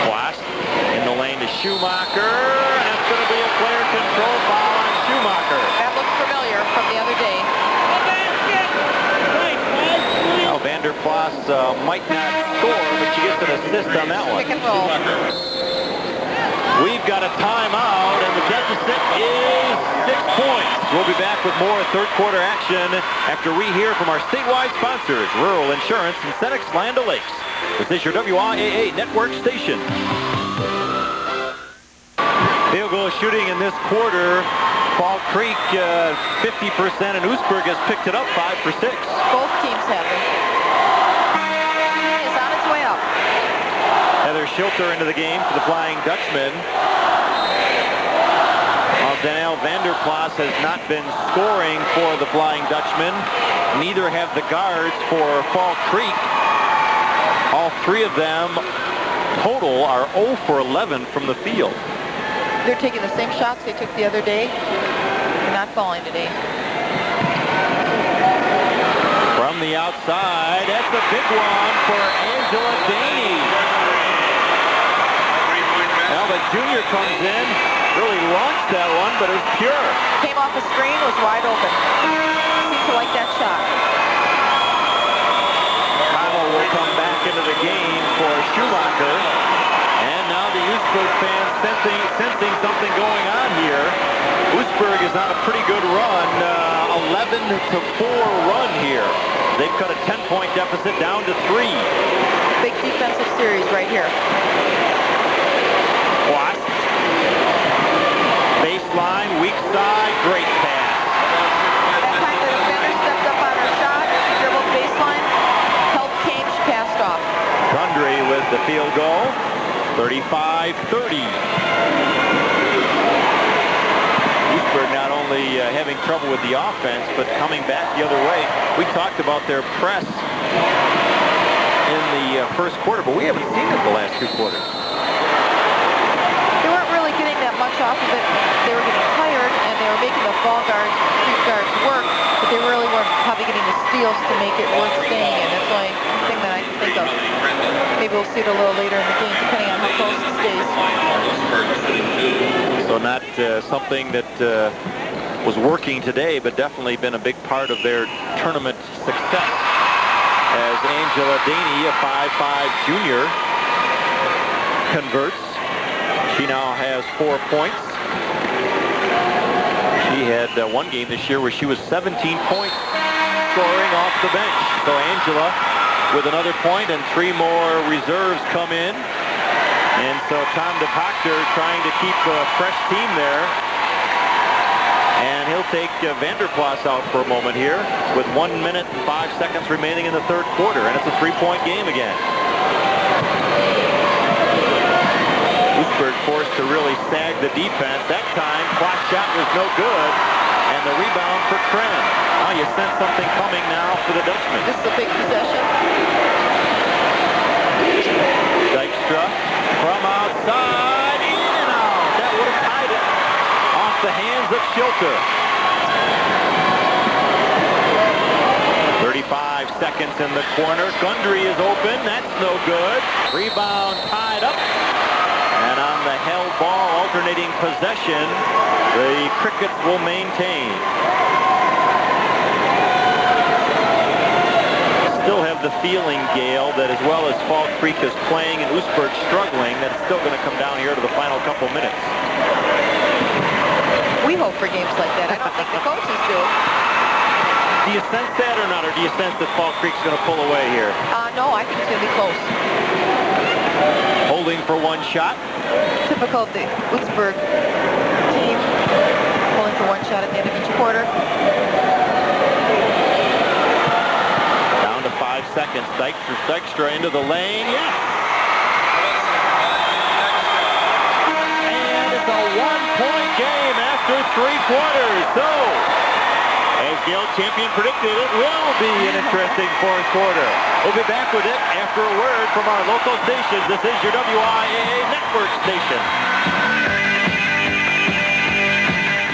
Blast in the lane to Schumacher. And it's going to be a player control foul on Schumacher. That looks familiar from the other day. Now Vanderplas might not score, but she gets an assist on that one. Pick and roll. We've got a timeout, and the deficit is 6 points. We'll be back with more third quarter action after we hear from our statewide sponsors, Rural Insurance and Senex Land O'Lakes. This is your WIAA network station. Field goal shooting in this quarter. Fall Creek 50%, and Oostburg has picked it up 5 for 6. Both teams have it. It's on its way up. Heather Schilter into the game for the Flying Dutchman. While Danielle Vanderplas has not been scoring for the Flying Dutchman, neither have the guards for Fall Creek. All 3 of them total are 0 for 11 from the field. They're taking the same shots they took the other day. They're not falling today. From the outside, that's a big one for Angela Daney. Well, the junior comes in, really launched that one, but it was pure. Came off the screen, was wide open. Seems to like that shot. Kyle will come back into the game for Schumacher. And now the Oostburg fans sensing something going on here. Oostburg is on a pretty good run, 11-4 run here. They've cut a 10-point deficit down to 3. Big defensive series right here. What? Baseline, weak side, great pass. That time the defender stepped up on her shot, dribbled baseline, held came, she passed off. Gundry with the field goal, 35-30. Oostburg not only having trouble with the offense, but coming back the other way. We talked about their press in the first quarter, but we haven't seen it the last 2 quarters. They weren't really getting that much off of it. They were getting tired, and they were making the ball guards, street guards work, but they really weren't probably getting the steals to make it worth staying in. That's the only thing that I can think of. Maybe we'll see it a little later in the game, depending on how close it stays. So not something that was working today, but definitely been a big part of their tournament success. As Angela Daney, a 5'5 junior, converts. She now has 4 points. She had one game this year where she was 17 points scoring off the bench. So Angela with another point, and 3 more reserves come in. And so Tom DePachter trying to keep a fresh team there. And he'll take Vanderplas out for a moment here with 1 minute and 5 seconds remaining in the third quarter. And it's a 3-point game again. Oostburg forced to really sag the defense. That time, clock shot was no good. And the rebound for Kren. Now you sense something coming now for the Dutchman. This is a big possession. Dykstra from outside, in and out. That would have tied it off the hands of Schilter. 35 seconds in the corner. Gundry is open. That's no good. Rebound tied up. And on the held ball, alternating possession, the Crickets will maintain. Still have the feeling, Gail, that as well as Fall Creek is playing and Oostburg struggling, that's still going to come down here to the final couple minutes. We hope for games like that. I don't think the coaches do. Do you sense that or not, or do you sense that Fall Creek's going to pull away here? No, I think it's going to be close. Holding for one shot. Typical of the Oostburg team. Holding for one shot at the end of each quarter. Down to 5 seconds. Dykstra into the lane. Yes! And it's a one-point game after 3 quarters. So, as Gail Champion predicted, it will be an interesting 4th quarter. We'll be back with it after a word from our local stations. This is your WIAA network station.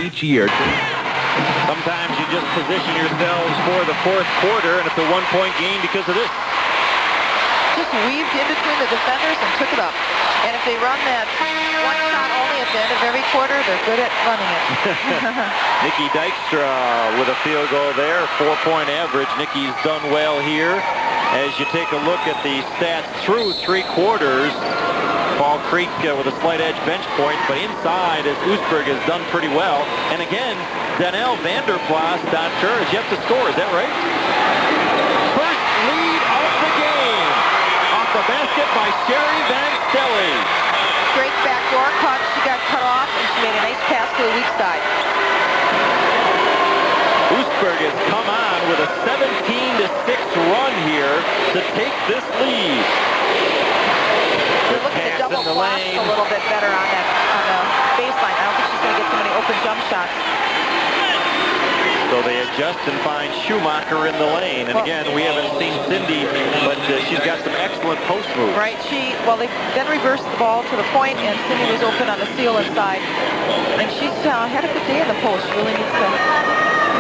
Each year, Sometimes you just position yourselves for the 4th quarter, and it's a one-point game because of this. Just weaved in between the defenders and took it up. And if they run that one shot only at the end of every quarter, they're good at running it. Nikki Dykstra with a field goal there, 4-point average. Nikki's done well here. As you take a look at the stats through 3 quarters, Fall Creek with a slight edge bench point, but inside as Oostburg has done pretty well. And again, Danielle Vanderplas, Doctor, is yet to score. Is that right? First lead of the game. Off the basket by Sherry Van Stelly. Great backdoor cut. She got cut off, and she made a nice pass to the weak side. Oostburg has come on with a 17-6 run here to take this lead. You're looking to double flash a little bit better on the baseline. I don't think she's going to get too many open jump shots. So they adjust and find Schumacher in the lane. And again, we haven't seen Cindy, but she's got some excellent post moves. Right. They then reversed the ball to the point, and Cindy was open on the steal inside. And she's had a good day in the post. She really needs to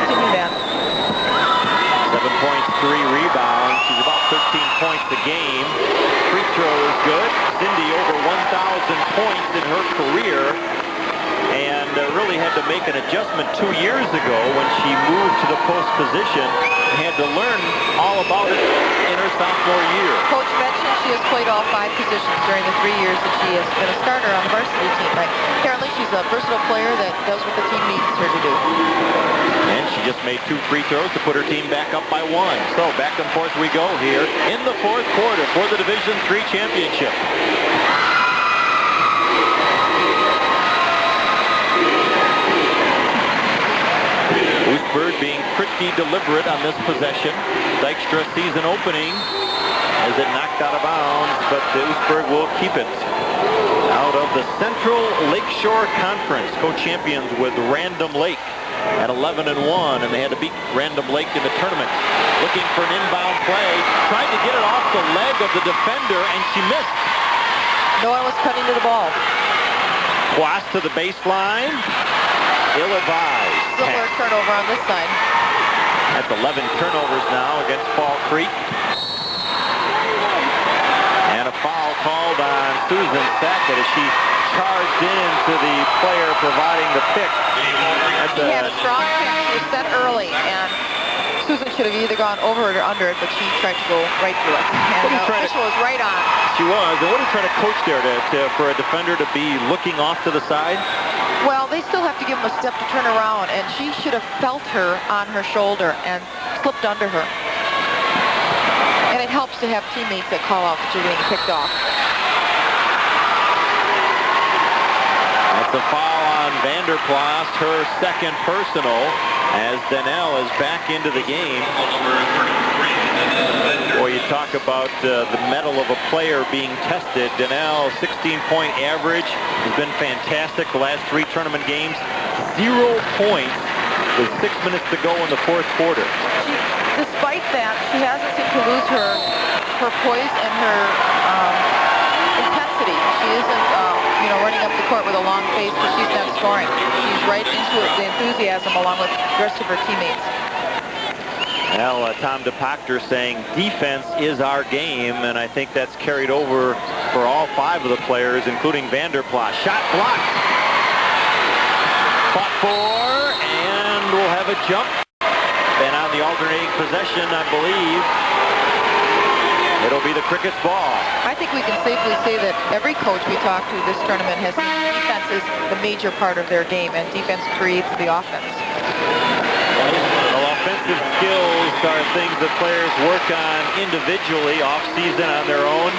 continue that. 7 points, 3 rebounds. She's about 13 points a game. Free throw is good. Cindy over 1,000 points in her career. And really had to make an adjustment 2 years ago when she moved to the post position and had to learn all about it in her sophomore year. Coach mentioned she has played all 5 positions during the 3 years that she has been a starter on the varsity team. Right? Apparently she's a versatile player that does what the team needs her to do. And she just made 2 free throws to put her team back up by 1. So back and forth we go here in the 4th quarter for the Division III championship. Oostburg being pretty deliberate on this possession. Dykstra sees an opening as it knocked out of bounds, but Oostburg will keep it. Out of the Central Lakeshore Conference, co-champions with Random Lake at 11-1, and they had to beat Random Lake in the tournament. Looking for an inbound play, tried to get it off the leg of the defender, and she missed. No one was cutting to the ball. Quast to the baseline. Ill-advised. Similar turnover on this side. That's 11 turnovers now against Fall Creek. And a foul called on Susan Sackett as she charged into the player providing the pick. She had a strong pick. She was set early, and Susan should have either gone over it or under it, but she tried to go right through it. And the official was right on. She was. And what are you trying to coach there for a defender to be looking off to the side? Well, they still have to give him a step to turn around, and she should have felt her on her shoulder and slipped under her. And it helps to have teammates that call out that you're getting picked off. That's a foul on Vanderplas, her second personal, as Danielle is back into the game. Boy, you talk about the mettle of a player being tested. Danielle, 16-point average, has been fantastic the last 3 tournament games. 0 points with 6 minutes to go in the 4th quarter. Despite that, she hasn't seemed to lose her poise and her intensity. She isn't, running up the court with a long face because she's not scoring. She's right into it, the enthusiasm along with the rest of her teammates. Well, Tom DePactor saying defense is our game, and I think that's carried over for all 5 of the players, including Vanderplas. Shot blocked. Fought for, and we'll have a jump. And on the alternating possession, I believe, It'll be the Crickets' ball. I think we can safely say that every coach we talk to this tournament has seen defense as the major part of their game, and defense creates the offense. Well, offensive skills are things that players work on individually, off-season on their own.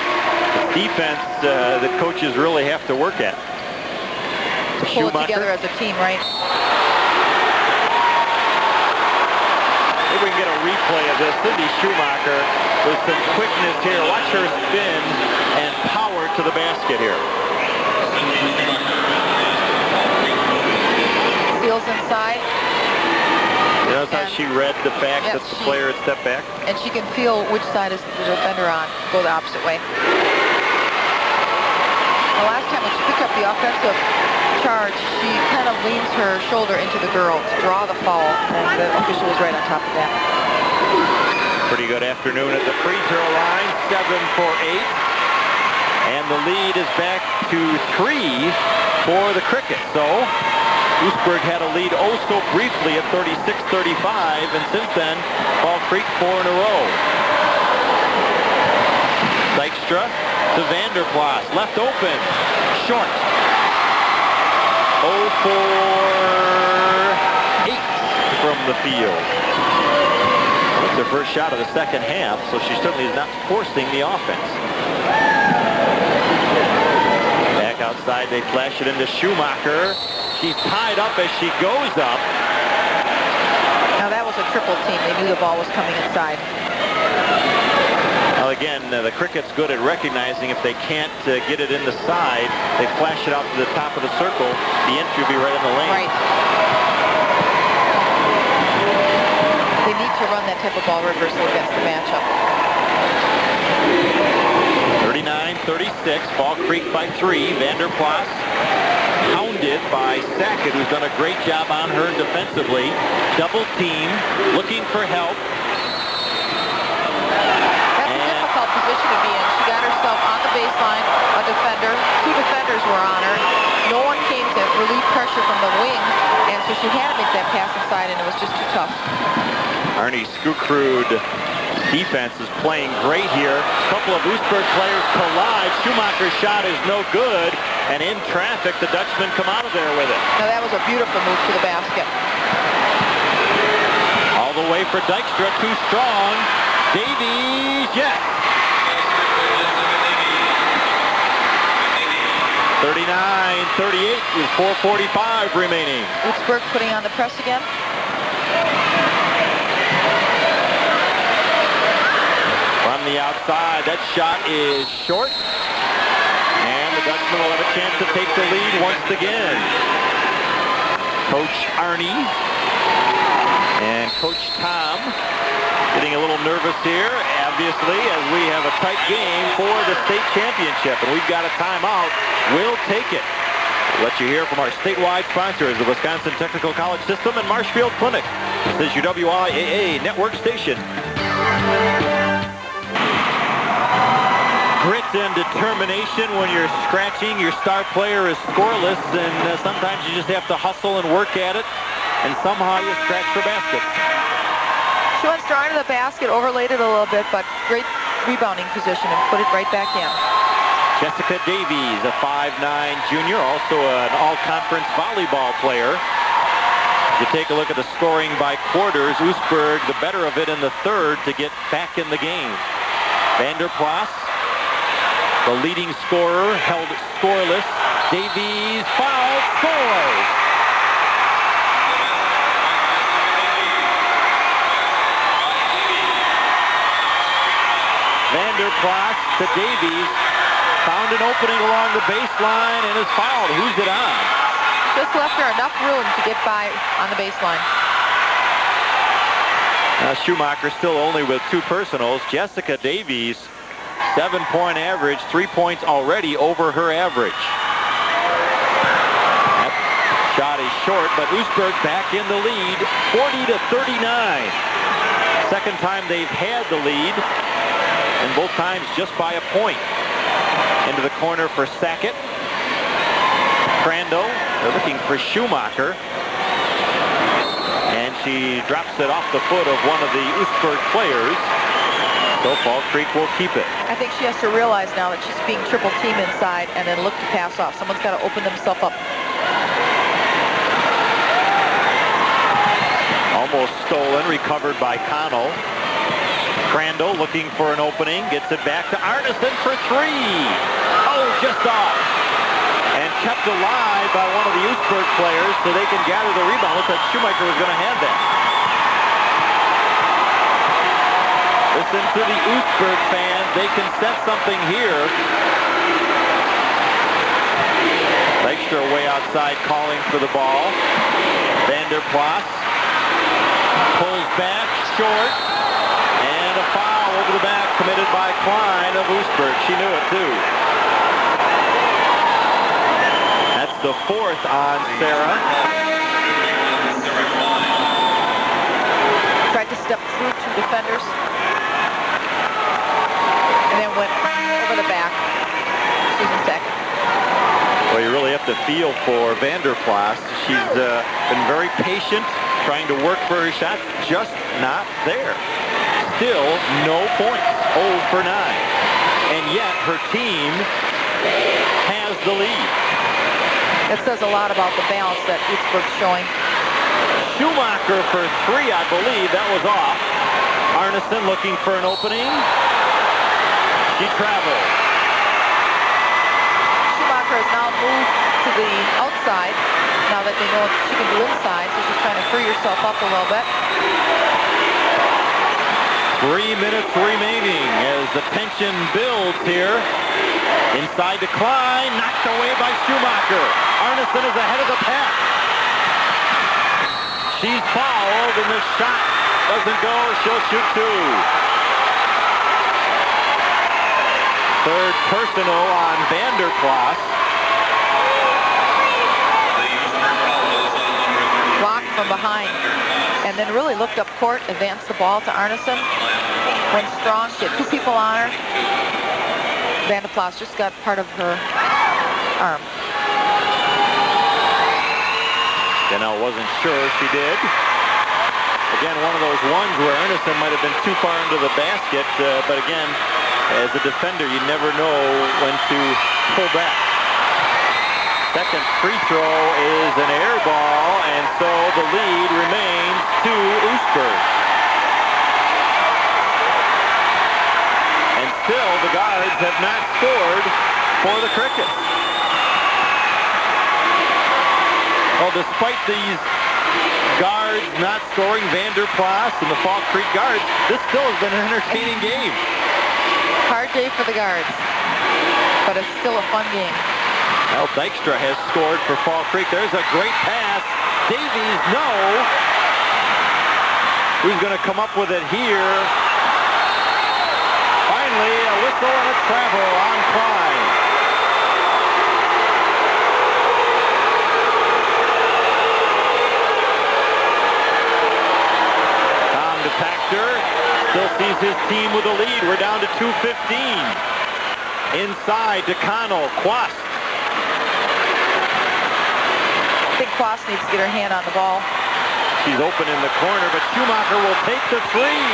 Defense that coaches really have to work at. To pull it together as a team, right? Maybe we can get a replay of this. Cindy Schumacher with some quickness here. Watch her spin and power to the basket here. Steals inside. You notice how she read the fact that the player had stepped back? And she can feel which side is the defender on. Go the opposite way. The last time when she picked up the offensive charge, she kind of leans her shoulder into the girl to draw the foul, and the official was right on top of that. Pretty good afternoon at the free throw line, 7 for 8. And the lead is back to 3 for the Crickets. So Oostburg had a lead oh so briefly at 36-35, and since then, Fall Creek 4 in a row. Dykstra to Vanderplas, left open, short. 0 for 8 from the field. That's her first shot of the second half, so she certainly is not forcing the offense. Back outside, they flash it into Schumacher. She's tied up as she goes up. Now that was a triple team. They knew the ball was coming inside. Well, again, the Crickets good at recognizing if they can't get it in the side, they flash it out to the top of the circle. The entry will be right in the lane. Right. They need to run that type of ball reversal against the matchup. 39-36, Fall Creek by 3. Vanderplas hounded by Sackett, who's done a great job on her defensively. Double team, looking for help. Position to be in. She got herself on the baseline, a defender, 2 defenders were on her. No one came to relieve pressure from the wing, and so she had to make that pass inside, and it was just too tough. Arnie Skukrud defense is playing great here. A couple of Oostburg players collide. Schumacher's shot is no good, and in traffic, the Dutchmen come out of there with it. Now that was a beautiful move to the basket. All the way for Dykstra, too strong. Davies, yes. 39-38 with 4:45 remaining. Oostburg putting on the press again. From the outside, that shot is short. And the Dutchmen will have a chance to take the lead once again. Coach Arnie and Coach Tom getting a little nervous here, obviously, as we have a tight game for the state championship, and we've got a timeout. We'll take it. We'll let you hear from our statewide sponsors, the Wisconsin Technical College System and Marshfield Clinic. This is your WIAA network station. Grit and determination when you're scratching. Your star player is scoreless, and sometimes you just have to hustle and work at it, and somehow you scratch for baskets. She went strong to the basket, overlaid it a little bit, but great rebounding position and put it right back in. Jessica Davies, a 5'9 junior, also an all-conference volleyball player. If you take a look at the scoring by quarters, Oostburg the better of it in the third to get back in the game. Vanderplas, the leading scorer, held scoreless. Davies foul, scores! Vanderplas to Davies, found an opening along the baseline and is fouled. Who's it on? Just left her enough room to get by on the baseline. Schumacher still only with 2 personals. Jessica Davies, 7-point average, 3 points already over her average. That shot is short, but Oostburg back in the lead, 40-39. Second time they've had the lead, and both times just by a point. Into the corner for Sackett. Crandall, they're looking for Schumacher. And she drops it off the foot of one of the Oostburg players. So Fall Creek will keep it. I think she has to realize now that she's being triple teamed inside and then look to pass off. Someone's got to open themselves up. Almost stolen, recovered by Connell. Crandall looking for an opening, gets it back to Arneson for three. Oh, just off. And kept alive by one of the Oostburg players so they can gather the rebound. Looks like Schumacher was going to have that. Listen to the Oostburg fans. They can sense something here. Dykstra way outside calling for the ball. Vanderplas pulls back, short, and a foul over the back committed by Klein of Oostburg. She knew it too. That's the fourth on Sarah. Tried to step through two defenders. And then went over the back. Susan Tech. Well, you really have to feel for Vanderplas. She's been very patient, trying to work for her shot, just not there. Still no points, 0 for 9. And yet her team has the lead. That says a lot about the balance that Oostburg's showing. Schumacher for three, I believe. That was off. Arneson looking for an opening. She travels. Schumacher has now moved to the outside now that they know she can do inside, so she's trying to free herself up a little bit. 3 minutes remaining as the tension builds here. Inside to Klein, knocked away by Schumacher. Arneson is ahead of the pack. She's fouled and the shot doesn't go. She'll shoot two. Third personal on Vanderplas. Blocked from behind. And then really looked up court, advanced the ball to Arneson. Went strong, she had two people on her. Vanderplas just got part of her arm. Donnell wasn't sure she did. Again, one of those ones where Arneson might have been too far into the basket, but again, as a defender, you never know when to pull back. Second free throw is an air ball, and so the lead remains to Oostburg. And still, the guards have not scored for the Crickets. Well, despite these guards not scoring, Vanderplas and the Fall Creek guards, this still has been an entertaining game. Hard day for the guards, but it's still a fun game. Well, Dykstra has scored for Fall Creek. There's a great pass. Davies, no. Who's going to come up with it here? Finally, a whistle and a travel on Klein. Tom DePactor still sees his team with a lead. We're down to 2:15. Inside to Connell. Quast. I think Quast needs to get her hand on the ball. She's open in the corner, but Schumacher will take the three.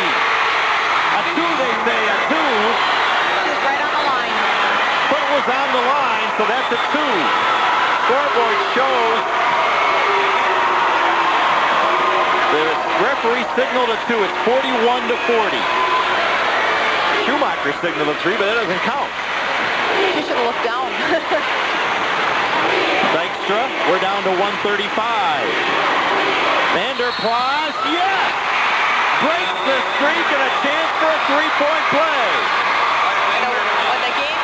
A two, they say, a two. She's right on the line. Foot was on the line, so that's a two. Scoreboard shows the referee signaled a two. It's 41-40. Schumacher signaled a three, but that doesn't count. She should have looked down. Dykstra, we're down to 135. Vanderplas, yes! Breaks the streak and a chance for a three-point play. When the game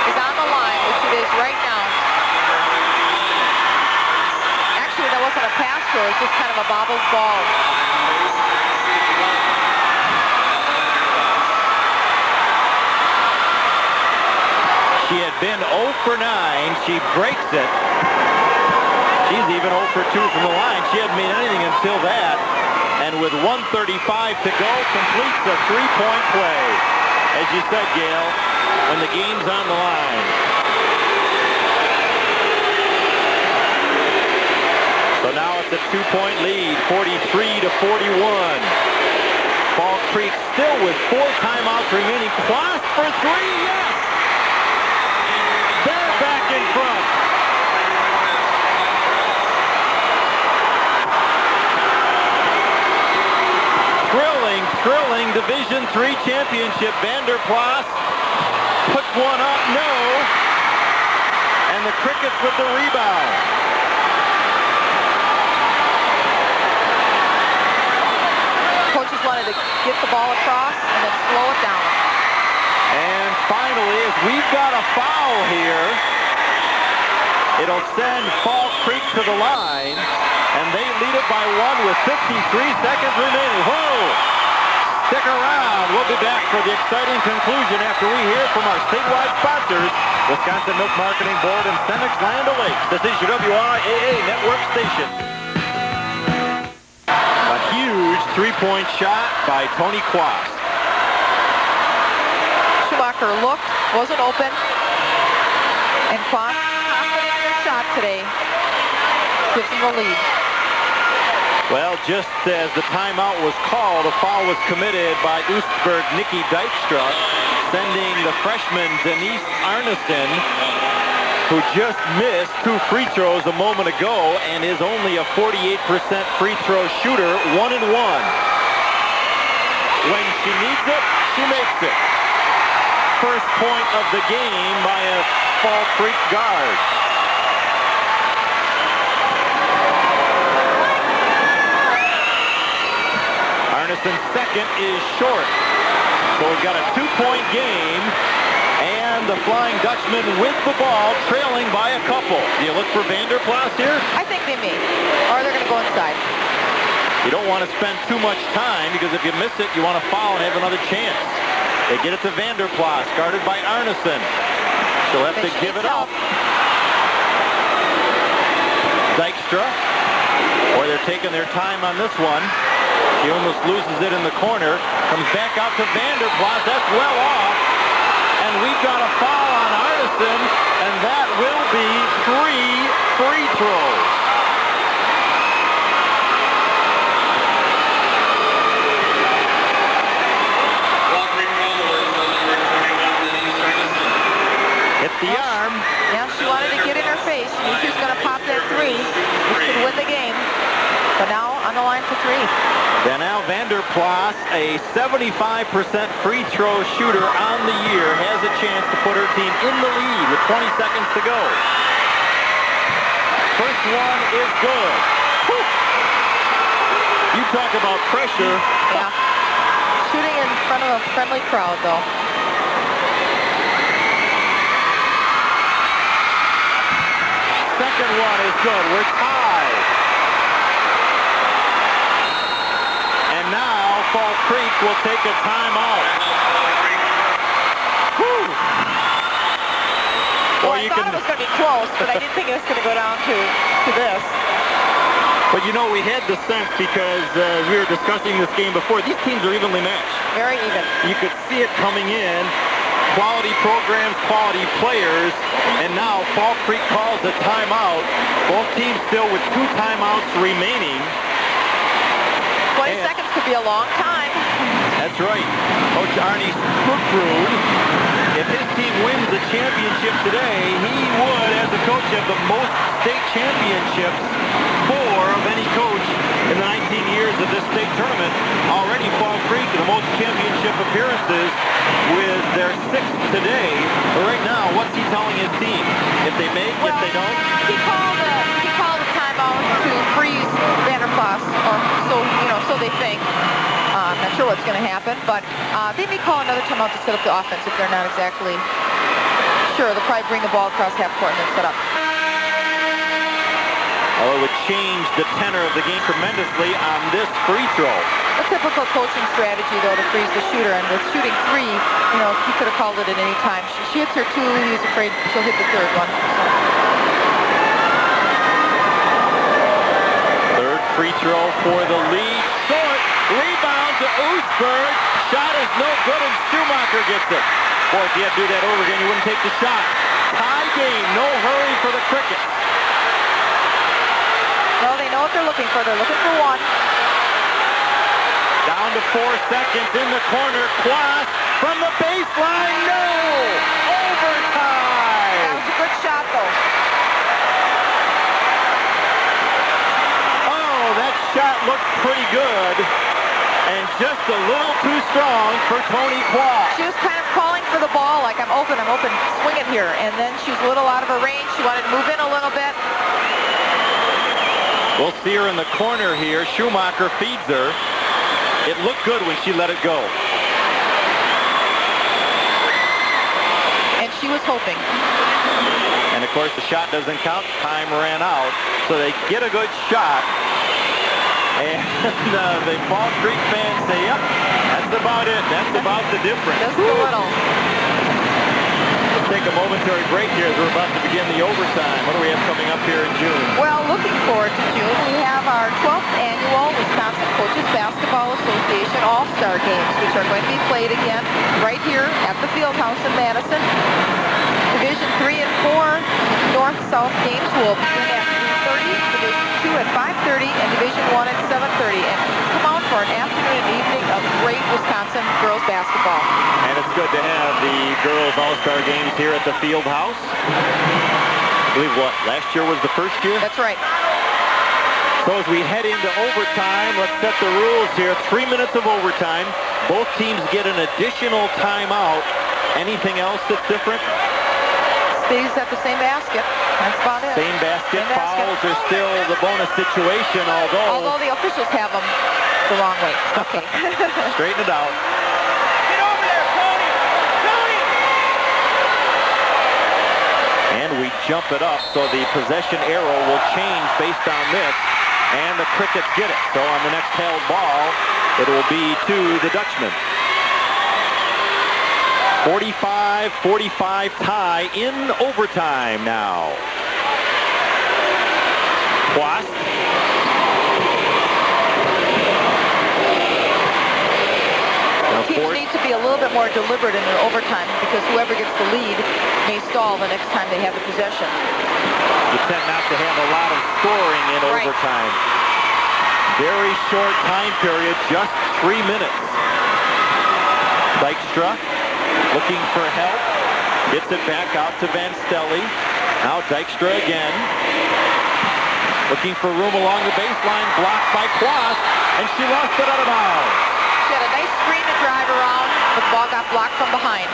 is on the line, which it is right now, actually that wasn't a pass to her, it was just kind of a bobbled ball. She had been 0 for 9. She breaks it. She's even 0 for 2 from the line. She hadn't made anything until that. And with 1:35 to go, completes a three-point play. As you said, Gail, when the game's on the line. So now it's a two-point lead, 43-41. Fall Creek still with 4 timeouts remaining. Quast for 3, yes! They're back in front. Thrilling Division III championship. Vanderplas puts one up, no. And the Crickets with the rebound. Coaches wanted to get the ball across and then slow it down. And finally, as we've got a foul here, it'll send Fall Creek to the line, and they lead it by 1 with 53 seconds remaining. Whoa! Stick around. We'll be back for the exciting conclusion after we hear from our statewide sponsors, Wisconsin Milk Marketing Board and Cenex Land O'Lakes. This is your WIAA network station. A huge three-point shot by Tony Quast. Schumacher looked, wasn't open, and Quast shot today gives him the lead. Well, just as the timeout was called, a foul was committed by Oostburg Nikki Dykstra, sending the freshman Denise Arneson, who just missed 2 free throws a moment ago and is only a 48% free throw shooter, 1-1. When she needs it, she makes it. First point of the game by a Fall Creek guard. Arneson's second is short. So we've got a 2-point game, and the Flying Dutchman with the ball, trailing by a couple. Do you look for Vanderplas here? I think they may, or they're going to go inside. You don't want to spend too much time, because if you miss it, you want to foul and have another chance. They get it to Vanderplas, guarded by Arneson. She'll have to give it up. Dykstra, or they're taking their time on this one. He almost loses it in the corner. Comes back out to Vanderplas. That's well off. And we've got a foul on Arneson, and that will be 3 free throws. Hit the arm. Yeah, she wanted to get in her face. She knew she was going to pop that 3. Which could win the game. But now on the line for 3. And now Vanderplas, a 75% free throw shooter on the year, has a chance to put her team in the lead with 20 seconds to go. First one is good. Whew. You talk about pressure. Yeah. Shooting in front of a friendly crowd, though. Second one is good. We're tied. And now Fall Creek will take a timeout. Whew. Well, I thought it was going to be close, but I didn't think it was going to go down to this. But you know, we had the sense, because we were discussing this game before, these teams are evenly matched. Very even. You could see it coming in. Quality programs, quality players, and now Fall Creek calls a timeout. Both teams still with 2 timeouts remaining. 20 seconds could be a long time. That's right. Coach Arnie Sprookrood, if his team wins the championship today, he would, as a coach, have the most state championships of any coach in the 19 years of this state tournament. Already Fall Creek, the most championship appearances with their 6th today. But right now, what's he telling his team? If they make, if they don't? He called a timeout to freeze Vanderplas, or so they think. I'm not sure what's going to happen, but they may call another timeout to set up the offense if they're not exactly sure. They'll probably bring the ball across half court and then set up. Well, it would change the tenor of the game tremendously on this free throw. A typical coaching strategy, though, to freeze the shooter. And with shooting 3, he could have called it at any time. She hits her 2, he's afraid she'll hit the 3rd one. Third free throw for the lead. Short. Rebound to Oostburg. Shot is no good, and Schumacher gets it. Boy, if you had to do that over again, you wouldn't take the shot. Tie game. No hurry for the Crickets. Well, they know what they're looking for. They're looking for 1. Down to 4 seconds in the corner. Quast from the baseline. No! Overtime! That was a good shot, though. Oh, that shot looked pretty good. And just a little too strong for Toni Quast. She was kind of calling for the ball, like, I'm open, swing it here. And then she was a little out of her range. She wanted to move in a little bit. We'll see her in the corner here. Schumacher feeds her. It looked good when she let it go. And she was hoping. And of course the shot doesn't count. Time ran out. So they get a good shot. And the Fall Creek fans say, yep, that's about it. That's about the difference. Just a little. Let's take a momentary break here as we're about to begin the overtime. What do we have coming up here in June? Well, looking forward to June, we have our 12th annual Wisconsin Coaches Basketball Association All-Star Games, which are going to be played again right here at the Fieldhouse in Madison. Division 3 and 4 North-South games will begin at 3:30, Division 2 at 5:30, and Division 1 at 7:30. And come out for an afternoon and evening of great Wisconsin girls basketball. And it's good to have the girls All-Star Games here at the Fieldhouse. I believe what, last year was the first year? That's right. So as we head into overtime, let's set the rules here. 3 minutes of overtime. Both teams get an additional timeout. Anything else that's different? Stays at the same basket. That's about it. Same basket. Same basket. Fouls are still the bonus situation, Although the officials have them the wrong way. Okay. Straighten it out. Get over there, Tony! Tony! And we jump it up, so the possession arrow will change based on this. And the Crickets get it. So on the next held ball, it will be to the Dutchman. 45-45 tie in overtime now. Quast. Teams need to be a little bit more deliberate in their overtime because whoever gets the lead may stall the next time they have the possession. You tend not to have a lot of scoring in Right. overtime. Very short time period, just 3 minutes. Dykstra looking for help. Gets it back out to Van Stelly. Now Dykstra again. Looking for room along the baseline. Blocked by Quast. And she lost it out of bounds. She had a nice screen to drive around, but the ball got blocked from behind.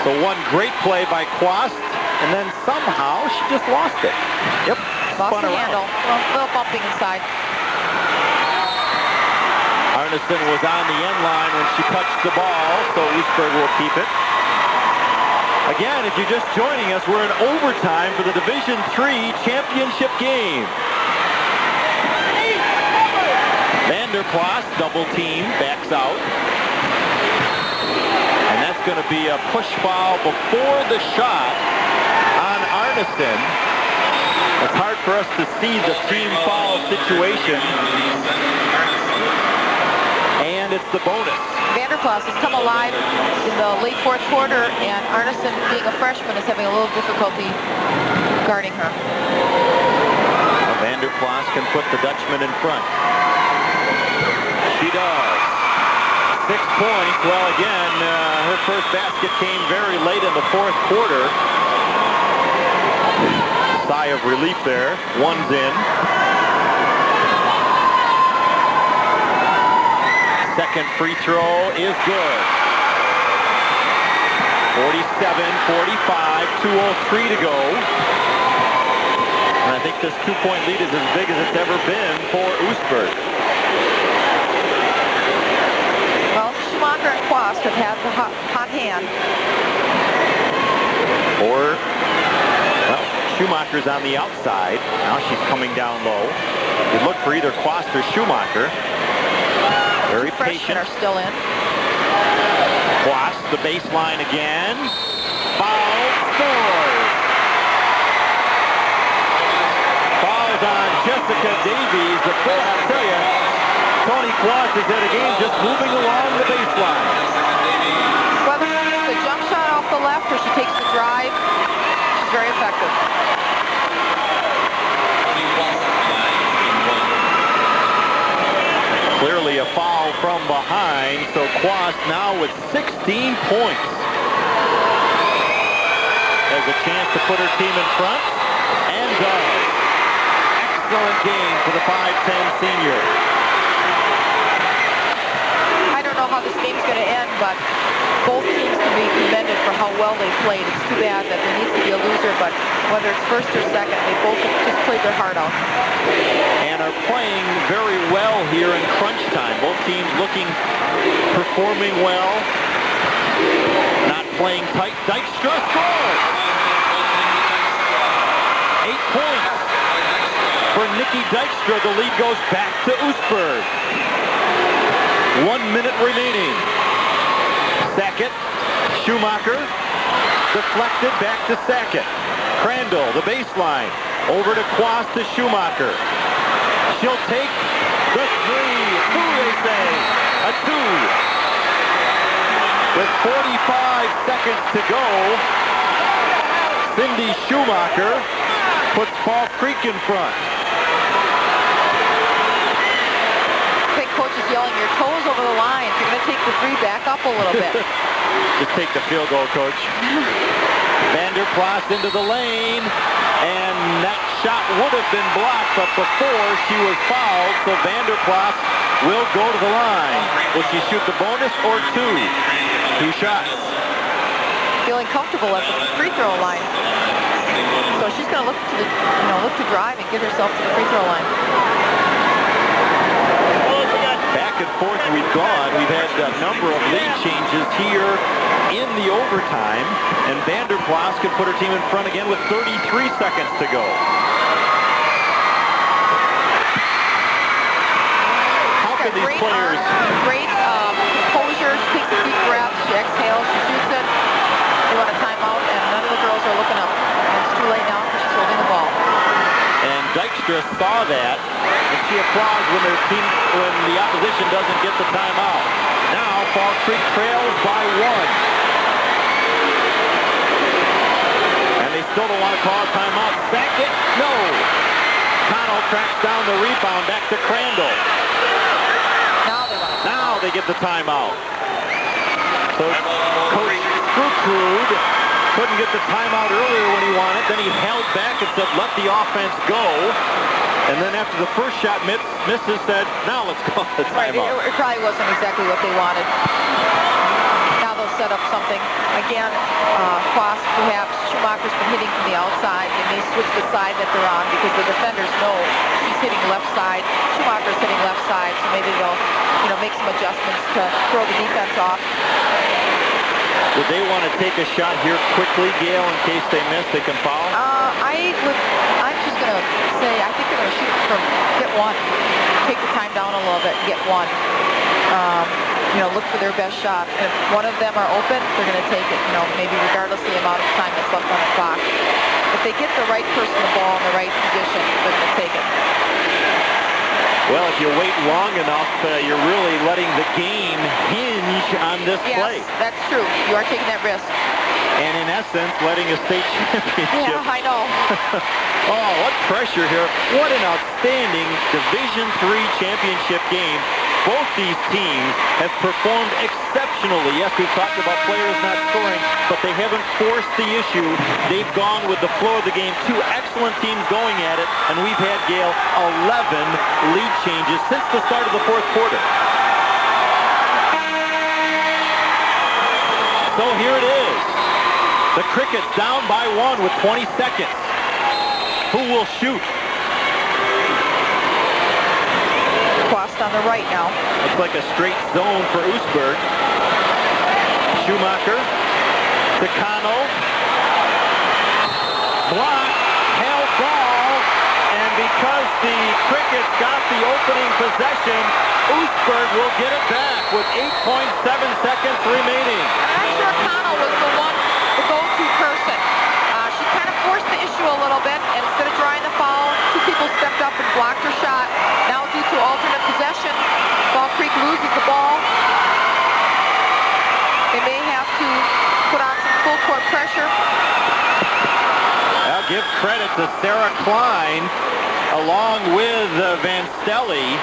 So one great play by Quast. And then somehow she just lost it. Yep. Lost spun the around. handle. Well, a little bumping inside. Arneson was on the end line when she touched the ball, so Oostburg will keep it. Again, if you're just joining us, we're in overtime for the Division III championship game. Vanderplas, double team, backs out. And that's going to be a push foul before the shot on Arneson. It's hard for us to see the team foul situation. And it's the bonus. Vanderplas has come alive in the late fourth quarter, and Arneson, being a freshman, is having a little difficulty guarding her. Well, Vanderplas can put the Dutchman in front. She does. 6 points. Well, again, her first basket came very late in the fourth quarter. Sigh of relief there. One's in. Second free throw is good. 47-45, 2:03 to go. And I think this 2-point lead is as big as it's ever been for Oostburg. Well, Schumacher and Quast have had the hot hand. Or, well, Schumacher's on the outside. Now she's coming down low. You look for either Quast or Schumacher. Very Freshmen patient. are still in. Quast, the baseline again. Foul, scores. Fouls on Jessica Davies. The boy, I tell you, Toni Quast is at a game just moving along the baseline. Whether it's a jump shot off the left or she takes the drive, she's very effective. line, so Quast now with 16 points. Has a chance to put her team in front, and does. Excellent game for the 5'10 senior. I don't know how this game's going to end, but both teams can be commended for how well they played. It's too bad that there needs to be a loser, but whether it's first or second, they both just played their heart out. And are playing very well here in crunch time. Both teams performing well. Not playing tight. Dykstra scores! 8 points for Nikki Dykstra. The lead goes back to Oostburg. 1 minute remaining. Sackett, Schumacher, deflected back to Sackett. Crandall, the baseline, over to Quast to Schumacher. She'll take the three. Who they say? A two. With 45 seconds to go, Cindy Schumacher puts Fall Creek in front. I think coach is yelling, your toes over the line. If you're going to take the three, back up a little bit. Just take the field goal, coach. Vanderplas into the lane, and that shot would have been blocked, but before she was fouled, so Vanderplas will go to the line. Will she shoot the bonus or two? 2 shots. Feeling comfortable at the free throw line. So she's going to look to look to drive and get herself to the free throw line. Back and forth we've gone. We've had a number of lead changes here in the overtime, and Vanderplas could put her team in front again with 33 seconds to go. How can these players... Great composure. She takes a deep breath. She exhales. She shoots it. They want a timeout, and none of the girls are looking up. And it's too late now because she's holding the ball. And Dykstra saw that, and she applauds when the opposition doesn't get the timeout. Now Fall Creek trails by 1. And they still don't want to call a timeout. Sackett, no. Connell tracks down the rebound back to Crandall. Now they get the timeout. So Coach Scrutrude couldn't get the timeout earlier when he wanted. Then he held back and said, let the offense go. And then after the first shot misses, said, now let's call the timeout. Right, it probably wasn't exactly what they wanted. Now they'll set up something. Again, Quast, perhaps Schumacher's been hitting from the outside. They may switch the side that they're on because the defenders know she's hitting left side. Schumacher's hitting left side, so maybe they'll make some adjustments to throw the defense off. Would they want to take a shot here quickly, Gail, in case they miss, they can foul? I'm just going to say, I think they're going to shoot from, get one. Take the time down a little bit and get one. Look for their best shot. And if one of them are open, they're going to take it, maybe regardless of the amount of time that's left on the clock. If they get the right person the ball in the right position, they're going to take it. Well, if you wait long enough, you're really letting the game hinge on this play. Yes, that's true. You are taking that risk. And in essence, letting a state championship. Yeah, I know. Oh, what pressure here. What an outstanding Division III championship game. Both these teams have performed exceptionally. Yes, we've talked about players not scoring, but they haven't forced the issue. They've gone with the flow of the game. 2 excellent teams going at it, and we've had, Gail, 11 lead changes since the start of the 4th quarter. So here it is. The Crickets down by 1 with 20 seconds. Who will shoot? Quast on the right now. Looks like a straight zone for Oostburg. Schumacher to Connell. Block, held ball, and because the Crickets got the opening possession, Oostburg will get it back with 8.7 seconds remaining. I'm sure Connell was the go-to person. She kind of forced the issue a little bit, and instead of drawing the foul, 2 people stepped up and blocked her shot. Now due to alternate possession, Fall Creek loses the ball. They may have to put on some full court pressure. I'll give credit to Sarah Klein. along with Van Stelly.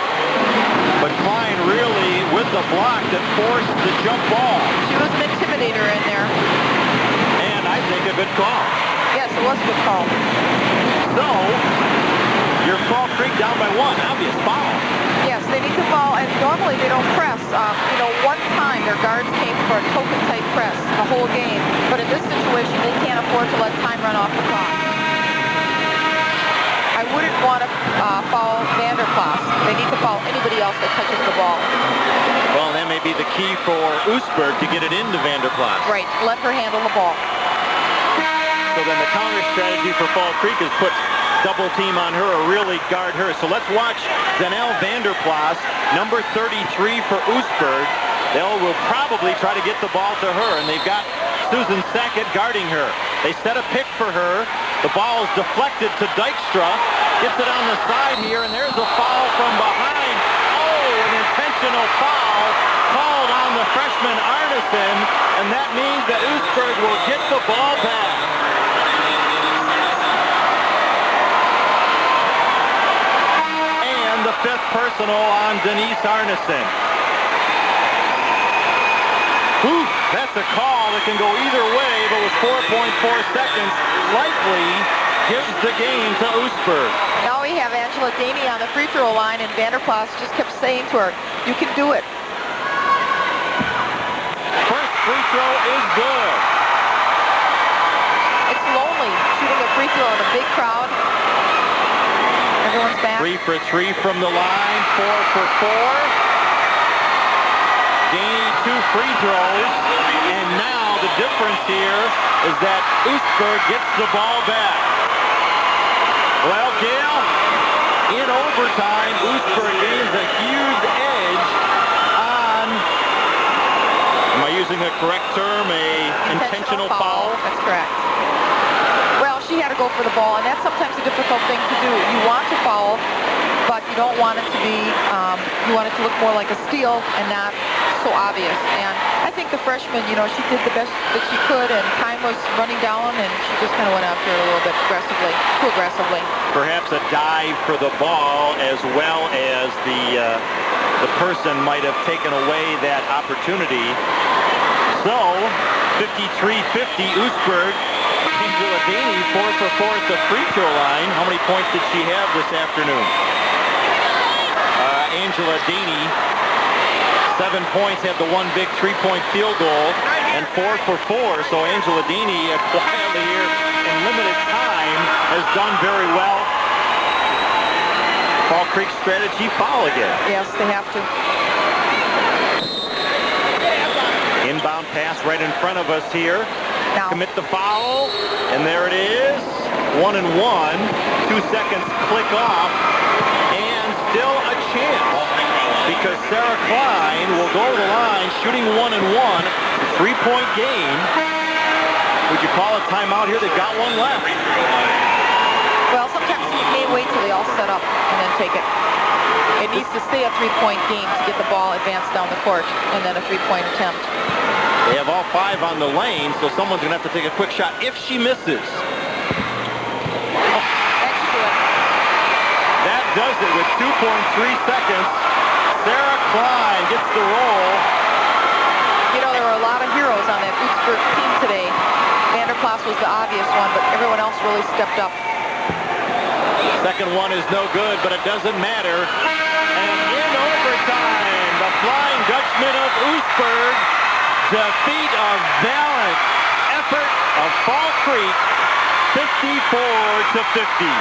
But Klein really, with the block that forced the jump ball. She was an intimidator in there. And I think a good call. Yes, it was a good call. So, you're Fall Creek down by 1. Obvious foul. Yes, they need to foul, and normally they don't press. One time their guards came for a token-type press the whole game, but in this situation they can't afford to let time run off the clock. I wouldn't want to foul Vanderplas. They need to foul anybody else that touches the ball. Well, that may be the key for Oostburg to get it into Vanderplas. Right, let her handle the ball. So then the counter strategy for Fall Creek is put double team on her or really guard her. So let's watch Zanelle Vanderplas, number 33 for Oostburg. They will probably try to get the ball to her, and they've got Susan Sackett guarding her. They set a pick for her. The ball is deflected to Dykstra. Gets it on the side here, and there's a foul from behind. Oh, an intentional foul called on the freshman Arneson, and that means that Oostburg will get the ball back. And the 5th personal on Denise Arneson. Whew, that's a call that can go either way, but with 4.4 seconds, likely gives the game to Oostburg. Now we have Angela Daney on the free throw line, and Vanderplas just kept saying to her, you can do it. First free throw is good. It's lonely shooting a free throw in a big crowd. Everyone's back. 3 for 3 from the line, 4 for 4. Daney 2 free throws, and now the difference here is that Oostburg gets the ball back. Well, Gail, in overtime, Oostburg gains a huge edge on, am I using the correct term, a intentional foul? That's correct. Well, she had to go for the ball, and that's sometimes a difficult thing to do. You want to foul, but you don't want it to be, you want it to look more like a steal and not so obvious. And I think the freshman, she did the best that she could, and time was running down, and she just kind of went after it a little bit too aggressively. Perhaps a dive for the ball, as well as the person might have taken away that opportunity. So, 53-50, Oostburg. Angela Daney, 4 for 4 at the free throw line. How many points did she have this afternoon? Angela Daney, 7 points, had the one big 3-point field goal, and 4 for 4. So Angela Daney, quietly here in limited time, has done very well. Fall Creek strategy foul again. Yes, they have to. Inbound pass right in front of us here. Now. Commit the foul, and there it is. 1 and 1. 2 seconds click off, and still a chance because Sarah Klein will go to the line shooting 1 and 1. 3-point game. Would you call a timeout here? They've got one left. Well, sometimes you may wait till they all set up and then take it. It needs to stay a 3-point game to get the ball advanced down the court, and then a 3-point attempt. They have all 5 on the lane, so someone's going to have to take a quick shot if she misses. Excellent. That does it with 2.3 seconds. Sarah Klein gets the roll. There were a lot of heroes on that Oostburg team today. Vanderplas was the obvious one, but everyone else really stepped up. Second one is no good, but it doesn't matter. And in overtime, the Flying Dutchman of Oostburg defeat a valiant effort of Fall Creek, 54-50.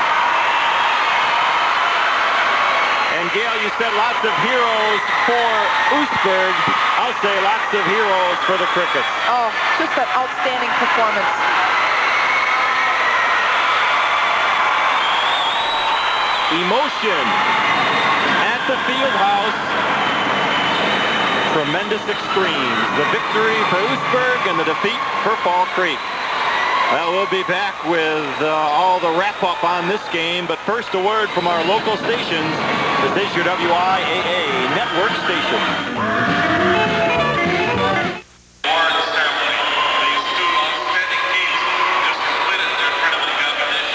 And Gail, you said lots of heroes for Oostburg. I'll say lots of heroes for the Crickets. Oh, just an outstanding performance. Emotion at the field house. Tremendous extremes. The victory for Oostburg and the defeat for Fall Creek. Well, we'll be back with all the wrap-up on this game, but first a word from our local stations. This is your WIAA network station.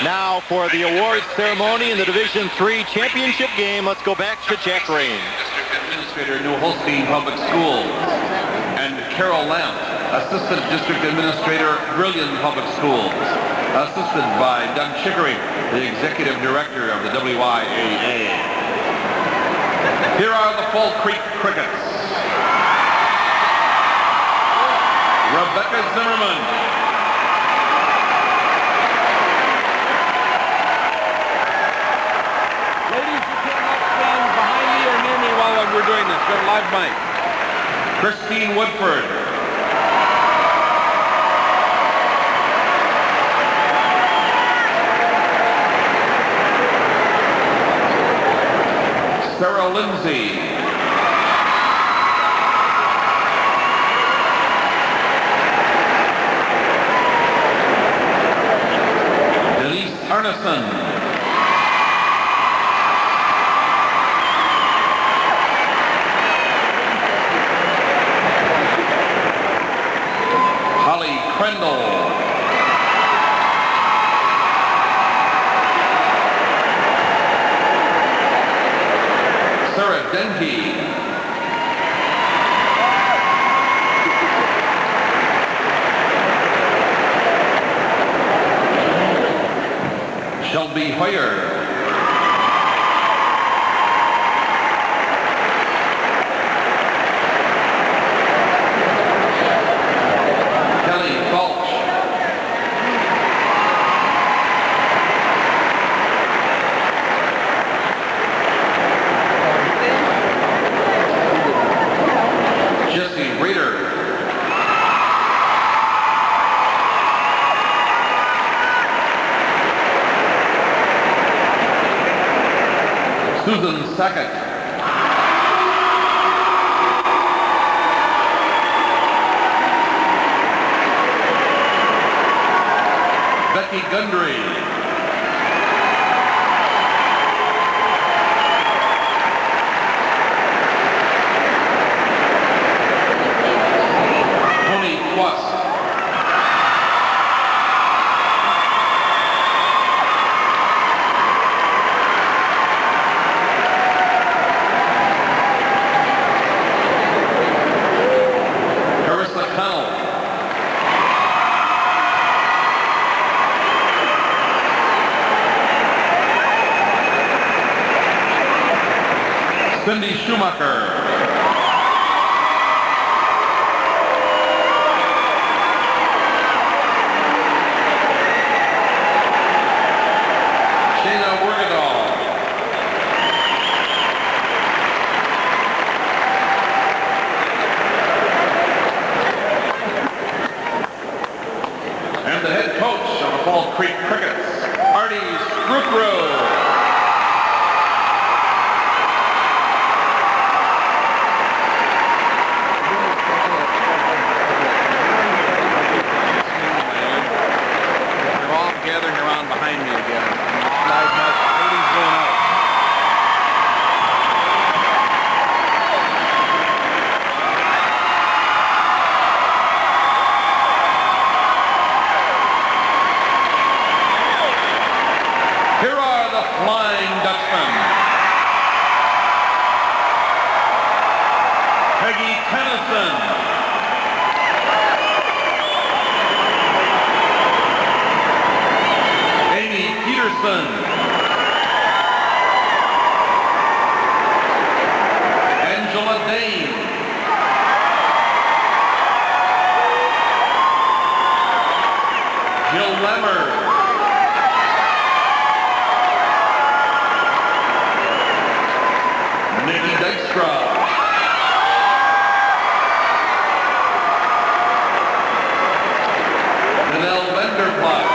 Now for the awards ceremony in the Division III championship game. Let's go back to Jack Rain. District Administrator, New Holstein Public Schools. And Carol Lamp, Assistant District Administrator, Brillion Public Schools. Assisted by Doug Chickering, the Executive Director of the WIAA. Here are the Fall Creek Crickets. Rebecca Zimmerman. Ladies, you cannot stand behind me or near me while we're doing this. We're live mic. Christine Woodford. Sarah Lindsay. Denise Arneson. Holly Crendel. Sarah Denke. Shelby Hoyer. Kelly Balch. Jesse Rader. Susan Sackett. Becky Gundry. Tony Quast. Carissa Connell. Cindy Schumacher. Shayna Wergedahl. And the head coach of the Fall Creek Crickets, Artie Scrupro. They're all gathering around behind me again. Live mic. Everything's going out. Here are the Flying Dutchmen. Peggy Tennyson. Amy Peterson. Angela Dane. Jill Lemmer. Nikki Dykstra. Danelle Vanderplas.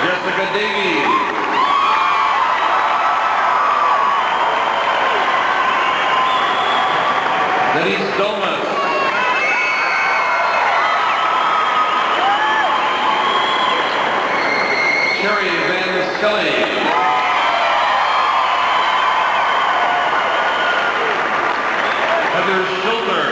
Jessica Davies. Denise Domas. Sherry Van Scully. Heather Schilter.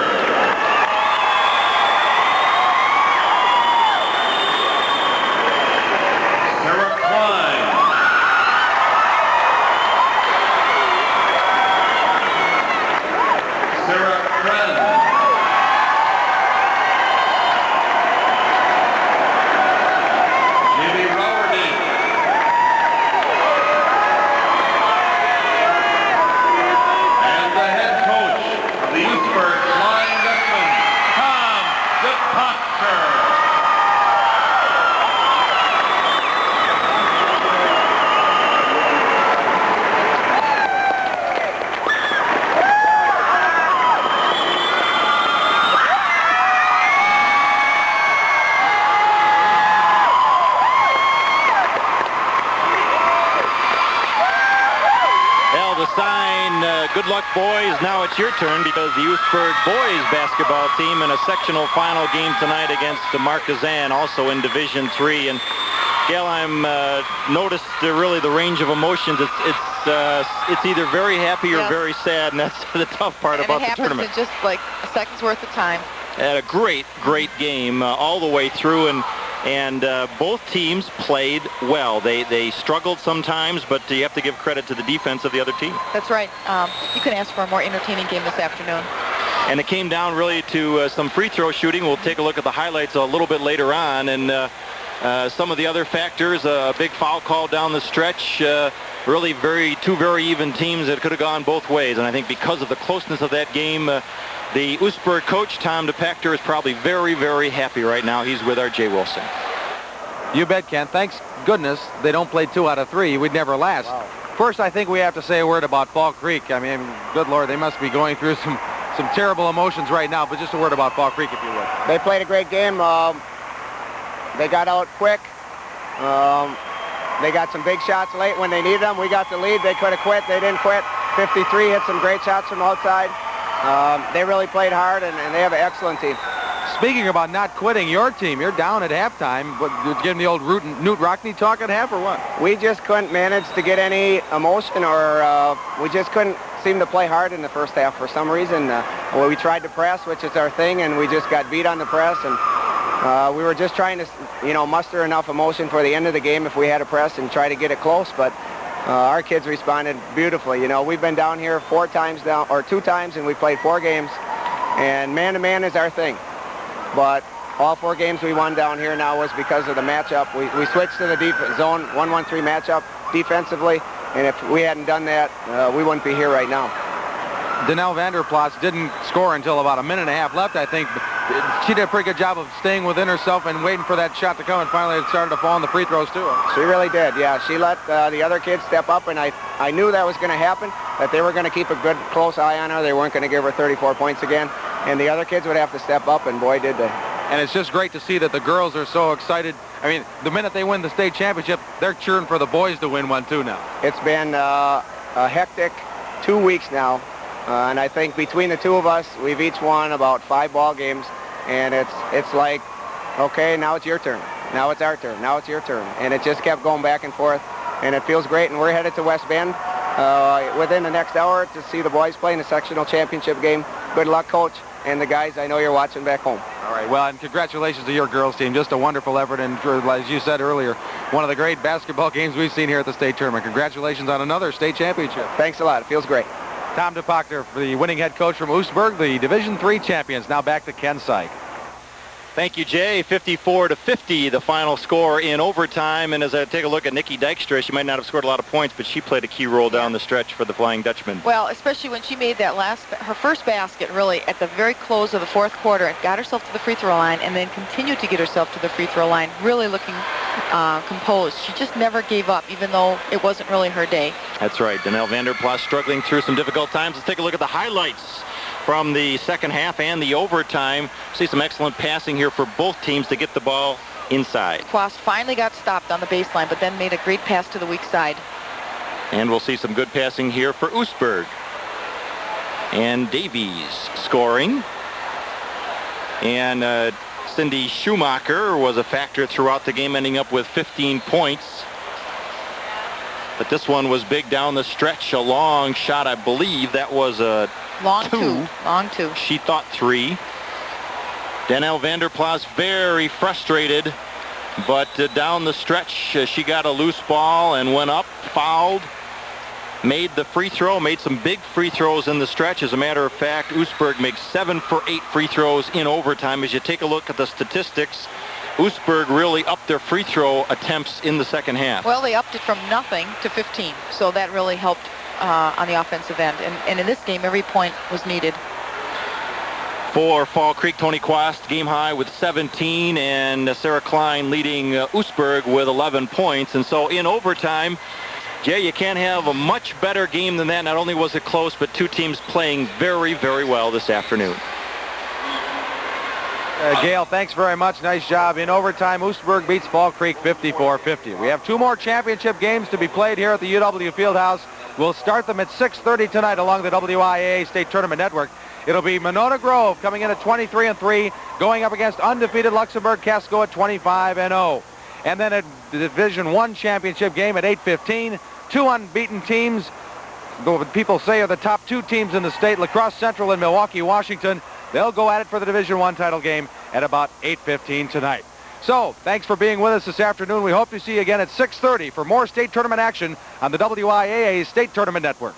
a sign, good luck, boys. Now it's your turn, because the Oostburg boys basketball team in a sectional final game tonight against the Marquezan, also in Division III. And Gail, I'm noticed really the range of emotions. It's either very happy or very sad, and that's the tough part about the tournament. It happens in just like a second's worth of time. Had a great game all the way through, and both teams played well. They struggled sometimes, but you have to give credit to the defense of the other team. That's right. You can ask for a more entertaining game this afternoon. And it came down really to some free throw shooting. We'll take a look at the highlights a little bit later on, and some of the other factors. A big foul call down the stretch. Really two very even teams that could have gone both ways. And I think because of the closeness of that game, the Oostburg coach, Tom DePactor, is probably very, very happy right now. He's with our Jay Wilson. You bet, Ken. Thanks goodness they don't play 2 out of 3. We'd never last. Wow. First, I think we have to say a word about Fall Creek. I mean, good Lord, they must be going through some terrible emotions right now, but just a word about Fall Creek, if you would. They played a great game. They got out quick. They got some big shots late when they needed them. We got the lead. They could have quit. They didn't quit. 53 hit some great shots from outside. They really played hard, and they have an excellent team. Speaking about not quitting, your team, you're down at halftime. But you're giving the old Newt Rockney talk at half, or what? We just couldn't manage to get any emotion, or we just couldn't seem to play hard in the first half for some reason. We tried to press, which is our thing, and we just got beat on the press. And we were just trying to, muster enough emotion for the end of the game if we had to press and try to get it close. But our kids responded beautifully. We've been down here 2 times, and we played 4 games. And man-to-man is our thing. But all 4 games we won down here now was because of the matchup. We switched to the zone 1-1-3 matchup defensively, and if we hadn't done that, we wouldn't be here right now. Danelle Vanderplas didn't score until about a minute and a half left, I think. She did a pretty good job of staying within herself and waiting for that shot to come, and finally it started to fall on the free throws too. She really did, yeah. She let the other kids step up, and I knew that was going to happen, that they were going to keep a good, close eye on her. They weren't going to give her 34 points again, and the other kids would have to step up, and boy, did they. And it's just great to see that the girls are so excited. I mean, the minute they win the state championship, they're cheering for the boys to win one too now. It's been a hectic 2 weeks now. And I think between the 2 of us, we've each won about 5 ball games, and it's like, okay, now it's your turn. Now it's our turn. Now it's your turn. And it just kept going back and forth, and it feels great. And we're headed to West Bend within the next hour to see the boys play in the sectional championship game. Good luck, Coach, and the guys I know you're watching back home. All right, well, and congratulations to your girls team. Just a wonderful effort, and as you said earlier, one of the great basketball games we've seen here at the state tournament. Congratulations on another state championship. Thanks a lot. It feels great. Tom DePactor, the winning head coach from Oostburg, the Division III champions. Now back to Ken Syke. Thank you, Jay. 54-50, the final score in overtime. And as I take a look at Nikki Dykstra, she might not have scored a lot of points, but she played a key role down the stretch for the Flying Dutchman. Well, especially when she made that her first basket, really, at the very close of the 4th quarter, and got herself to the free throw line, and then continued to get herself to the free throw line, really looking composed. She just never gave up, even though it wasn't really her day. That's right. Danelle Vanderplas struggling through some difficult times. Let's take a look at the highlights from the second half and the overtime. See some excellent passing here for both teams to get the ball inside. Quast finally got stopped on the baseline, but then made a great pass to the weak side. And we'll see some good passing here for Oostburg. And Davies scoring. And Cindy Schumacher was a factor throughout the game, ending up with 15 points. But this one was big down the stretch. A long shot, I believe. That was a long two. She thought 3. Danelle Vanderplas very frustrated, but down the stretch she got a loose ball and went up, fouled, made the free throw, made some big free throws in the stretch. As a matter of fact, Oostburg makes 7 for 8 free throws in overtime. As you take a look at the statistics, Oostburg really upped their free throw attempts in the second half. Well, they upped it from nothing to 15, so that really helped on the offensive end. And in this game, every point was needed. For Fall Creek, Tony Quast, game high with 17, and Sarah Klein leading Oostburg with 11 points. And so in overtime, Jay, you can't have a much better game than that. Not only was it close, but 2 teams playing very, very well this afternoon. Gail, thanks very much. Nice job. In overtime, Oostburg beats Fall Creek 54-50. We have 2 more championship games to be played here at the UW Fieldhouse. We'll start them at 6:30 tonight along the WIAA State Tournament Network. It'll be Monona Grove coming in at 23-3, going up against undefeated Luxembourg Casco at 25-0. And then at the Division I championship game at 8:15, two unbeaten teams, what people say are the top two teams in the state, La Crosse Central and Milwaukee, Washington. They'll go at it for the Division I title game at about 8:15 tonight. So, thanks for being with us this afternoon. We hope to see you again at 6:30 for more state tournament action on the WIAA State Tournament Network.